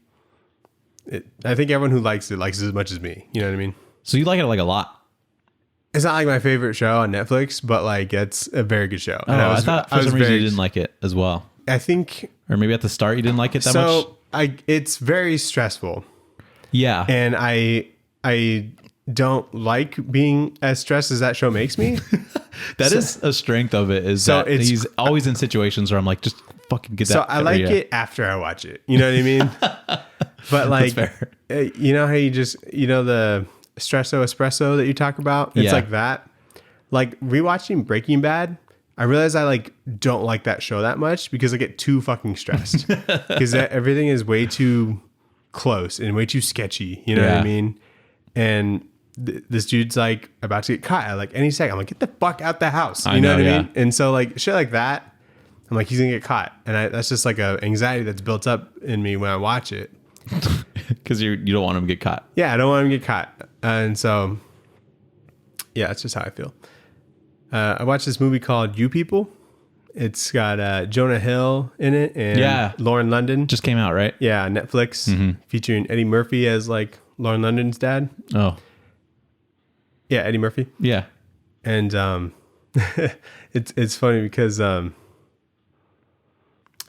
I think everyone who likes it likes it as much as me. You know what I mean? So you like it like a lot. It's not like my favorite show on Netflix, but like it's a very good show. Oh, I thought for some reason you didn't like it as well. I think, or maybe at the start you didn't like it that much. So it's very stressful. Yeah. And I don't like being as stressed as that show makes me. That is a strength of it, is that he's always in situations where I'm like, just fucking get that. So I like it after I watch it. You know what I mean? But like, you know how you just, you know, the espresso that you talk about? It's like that. Like rewatching Breaking Bad, I realize I like don't like that show that much because I get too fucking stressed because everything is way too close and way too sketchy. You know what I mean? And this dude's like about to get caught at like any second. I'm like, get the fuck out the house. You know what I mean? And so like shit like that, I'm like, he's gonna get caught. And that's just like a anxiety that's built up in me when I watch it. Because you don't want him to get caught. Yeah, I don't want him to get caught. And so, yeah, that's just how I feel. I watched this movie called You People. It's got Jonah Hill in it and Lauren London. Just came out, right? Yeah, Netflix, featuring Eddie Murphy as like Lauren London's dad. Oh. Yeah, Eddie Murphy. Yeah. And it's funny because Jonah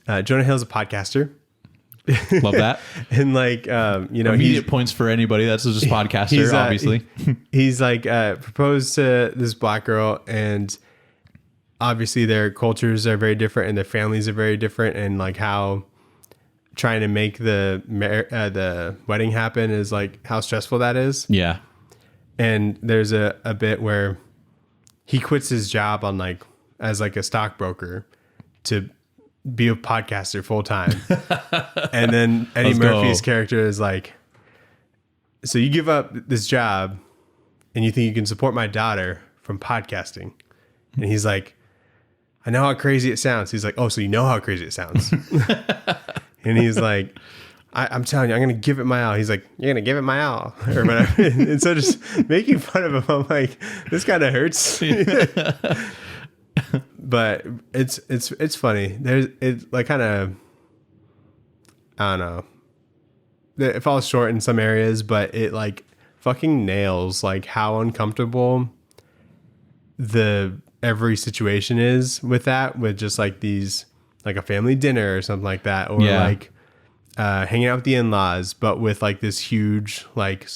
Hill's a podcaster. Love that. And like immediate points for anybody that's just podcaster, obviously. He's like proposed to this black girl, and obviously their cultures are very different and their families are very different, and like how trying to make the wedding happen is like how stressful that is. Yeah. And there's a bit where he quits his job on like as like a stockbroker to be a podcaster full time. And then Eddie Murphy's character is like, so you give up this job and you think you can support my daughter from podcasting. And he's like, I know how crazy it sounds. He's like, oh, so you know how crazy it sounds. And he's like, I'm telling you, I'm going to give it my all. He's like, you're going to give it my all or whatever. And so just making fun of him, I'm like, this kind of hurts. But it's funny. It's like kind of, I don't know. It falls short in some areas, but it like fucking nails like how uncomfortable every situation is with just like these, like a family dinner or something like that. Or like hanging out with the in-laws, but with like this huge like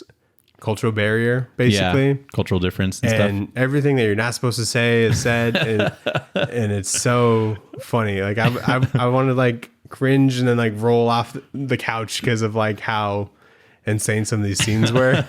cultural barrier, basically. Yeah, cultural difference and stuff. Everything that you're not supposed to say is said. And it's so funny. Like I want to like cringe and then like roll off the couch because of like how insane some of these scenes were.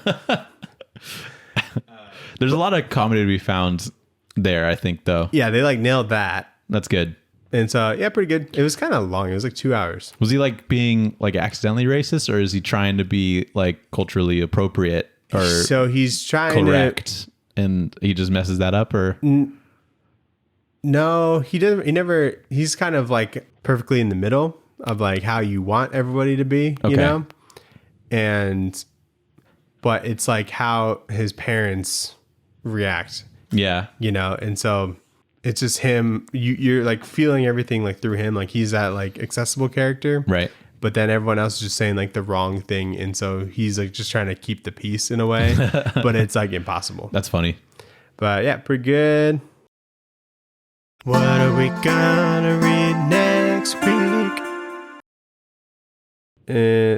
There's a lot of comedy to be found there, I think, though. Yeah, they like nailed that. That's good. And so, yeah, pretty good. It was kind of long. It was like 2 hours. Was he like being like accidentally racist, or is he trying to be like culturally appropriate or so he's trying correct and he just messes that up? Or no, he doesn't. He never. He's kind of like perfectly in the middle of like how you want everybody to be, you know? But it's like how his parents react. Yeah. You know, and so it's just him. You're like feeling everything like through him. Like he's that like accessible character. Right. But then everyone else is just saying like the wrong thing. And so he's like just trying to keep the peace in a way, but it's like impossible. That's funny. But yeah, pretty good. What are we gonna read next week?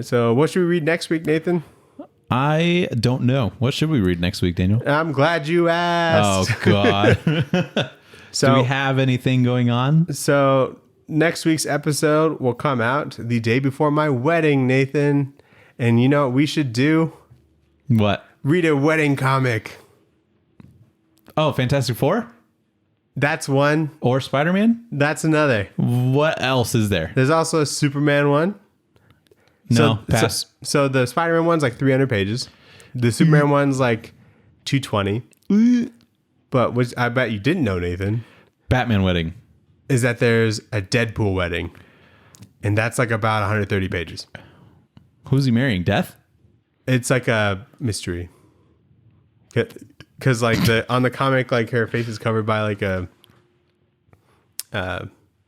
So what should we read next week, Nathan? I don't know. What should we read next week, Daniel? I'm glad you asked. Oh, God. So, do we have anything going on? So next week's episode will come out the day before my wedding, Nathan. And you know what we should do? What? Read a wedding comic. Oh, Fantastic Four? That's one. Or Spider-Man? That's another. What else is there? There's also a Superman one. No, pass. So the Spider-Man one's like 300 pages. The Superman one's like 220. But which I bet you didn't know, Nathan. Batman wedding. Is that there's a Deadpool wedding. And that's like about 130 pages. Who's he marrying? Death? It's like a mystery. Because like on the comic, like her face is covered by like a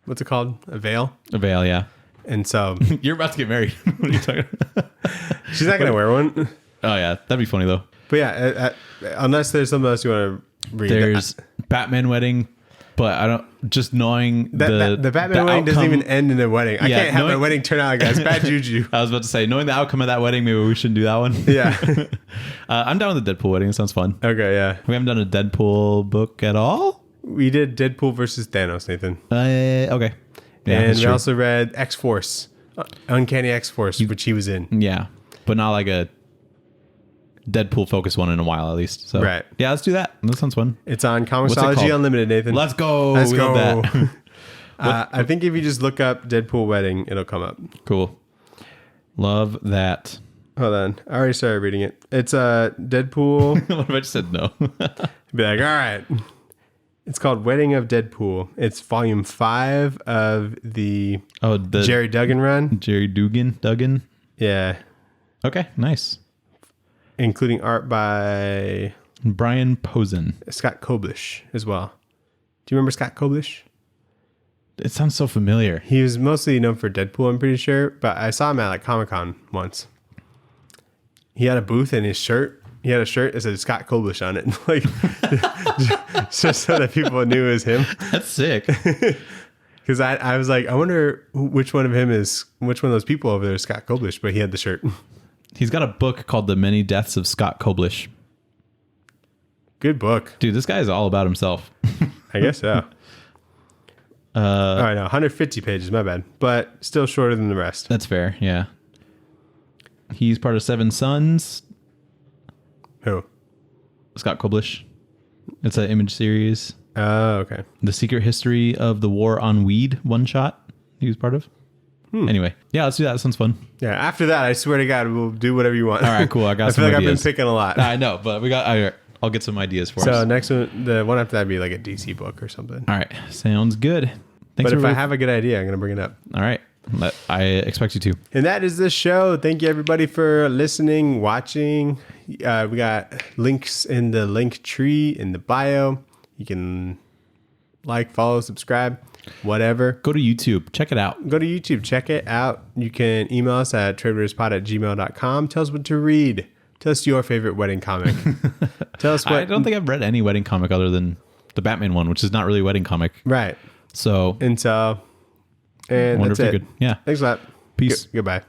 what's it called? A veil? A veil, yeah. And so you're about to get married. What are you talking about? She's not gonna wear one. Oh yeah, that'd be funny though. But yeah, unless there's something else you want to read. There's Batman wedding, but I don't. Just knowing the Batman wedding doesn't even end in a wedding. I can't have my wedding turn out like that. It's bad juju. I was about to say, knowing the outcome of that wedding, maybe we shouldn't do that one. Yeah. I'm down with the Deadpool wedding. It sounds fun. Okay, yeah. We haven't done a Deadpool book at all. We did Deadpool versus Thanos, Nathan. Okay. Yeah, and we also read X-Force, Uncanny X-Force, which he was in. Yeah, but not like a Deadpool focused one in a while, at least. So right. Yeah, let's do that. That sounds fun. It's on Comicsology Unlimited, Nathan. Let's go. Let's go. Love that. I think if you just look up Deadpool wedding, it'll come up. Cool. Love that. Hold on. I already started reading it. It's Deadpool. What if I just said no? Be like, all right. It's called Wedding of Deadpool. It's volume 5 of the Jerry Duggan run. Jerry Duggan? Yeah. Okay, nice. Including art by Brian Posen. Scott Koblish as well. Do you remember Scott Koblish? It sounds so familiar. He was mostly known for Deadpool, I'm pretty sure, but I saw him at like Comic-Con once. He had a booth in his shirt. He had a shirt that said Scott Koblish on it, like just so that people knew it was him. That's sick. Because I was like, I wonder which one of those people over there is Scott Koblish, but he had the shirt. He's got a book called The Many Deaths of Scott Koblish. Good book. Dude, this guy is all about himself. I guess so. All right, no, 150 pages, my bad. But still shorter than the rest. That's fair, yeah. He's part of Seven Sons. Who? Scott Koblish. It's an Image series. Oh, okay. The Secret History of the War on Weed one shot he was part of. Anyway, yeah, let's do that. That sounds fun. Yeah, after that, I swear to God, we'll do whatever you want. All right, cool. I got I some feel like ideas. I've been picking a lot. I know, but I'll get some ideas for us. So next one, the one after that would be like a DC book or something. All right, sounds good. Thanks But if I have a good idea, I'm going to bring it up. All right, I expect you to. And that is the show. Thank you, everybody, for listening, watching. We got links in the Linktree in the bio. You can like, follow, subscribe, whatever. Go to YouTube. Check it out. Go to YouTube. Check it out. You can email us at tradewaiterspod@gmail.com. Tell us what to read. Tell us your favorite wedding comic. Tell us what... I don't think I've read any wedding comic other than the Batman one, which is not really a wedding comic. Right. So... And that's it. Good. Yeah. Thanks a lot. Peace. Goodbye.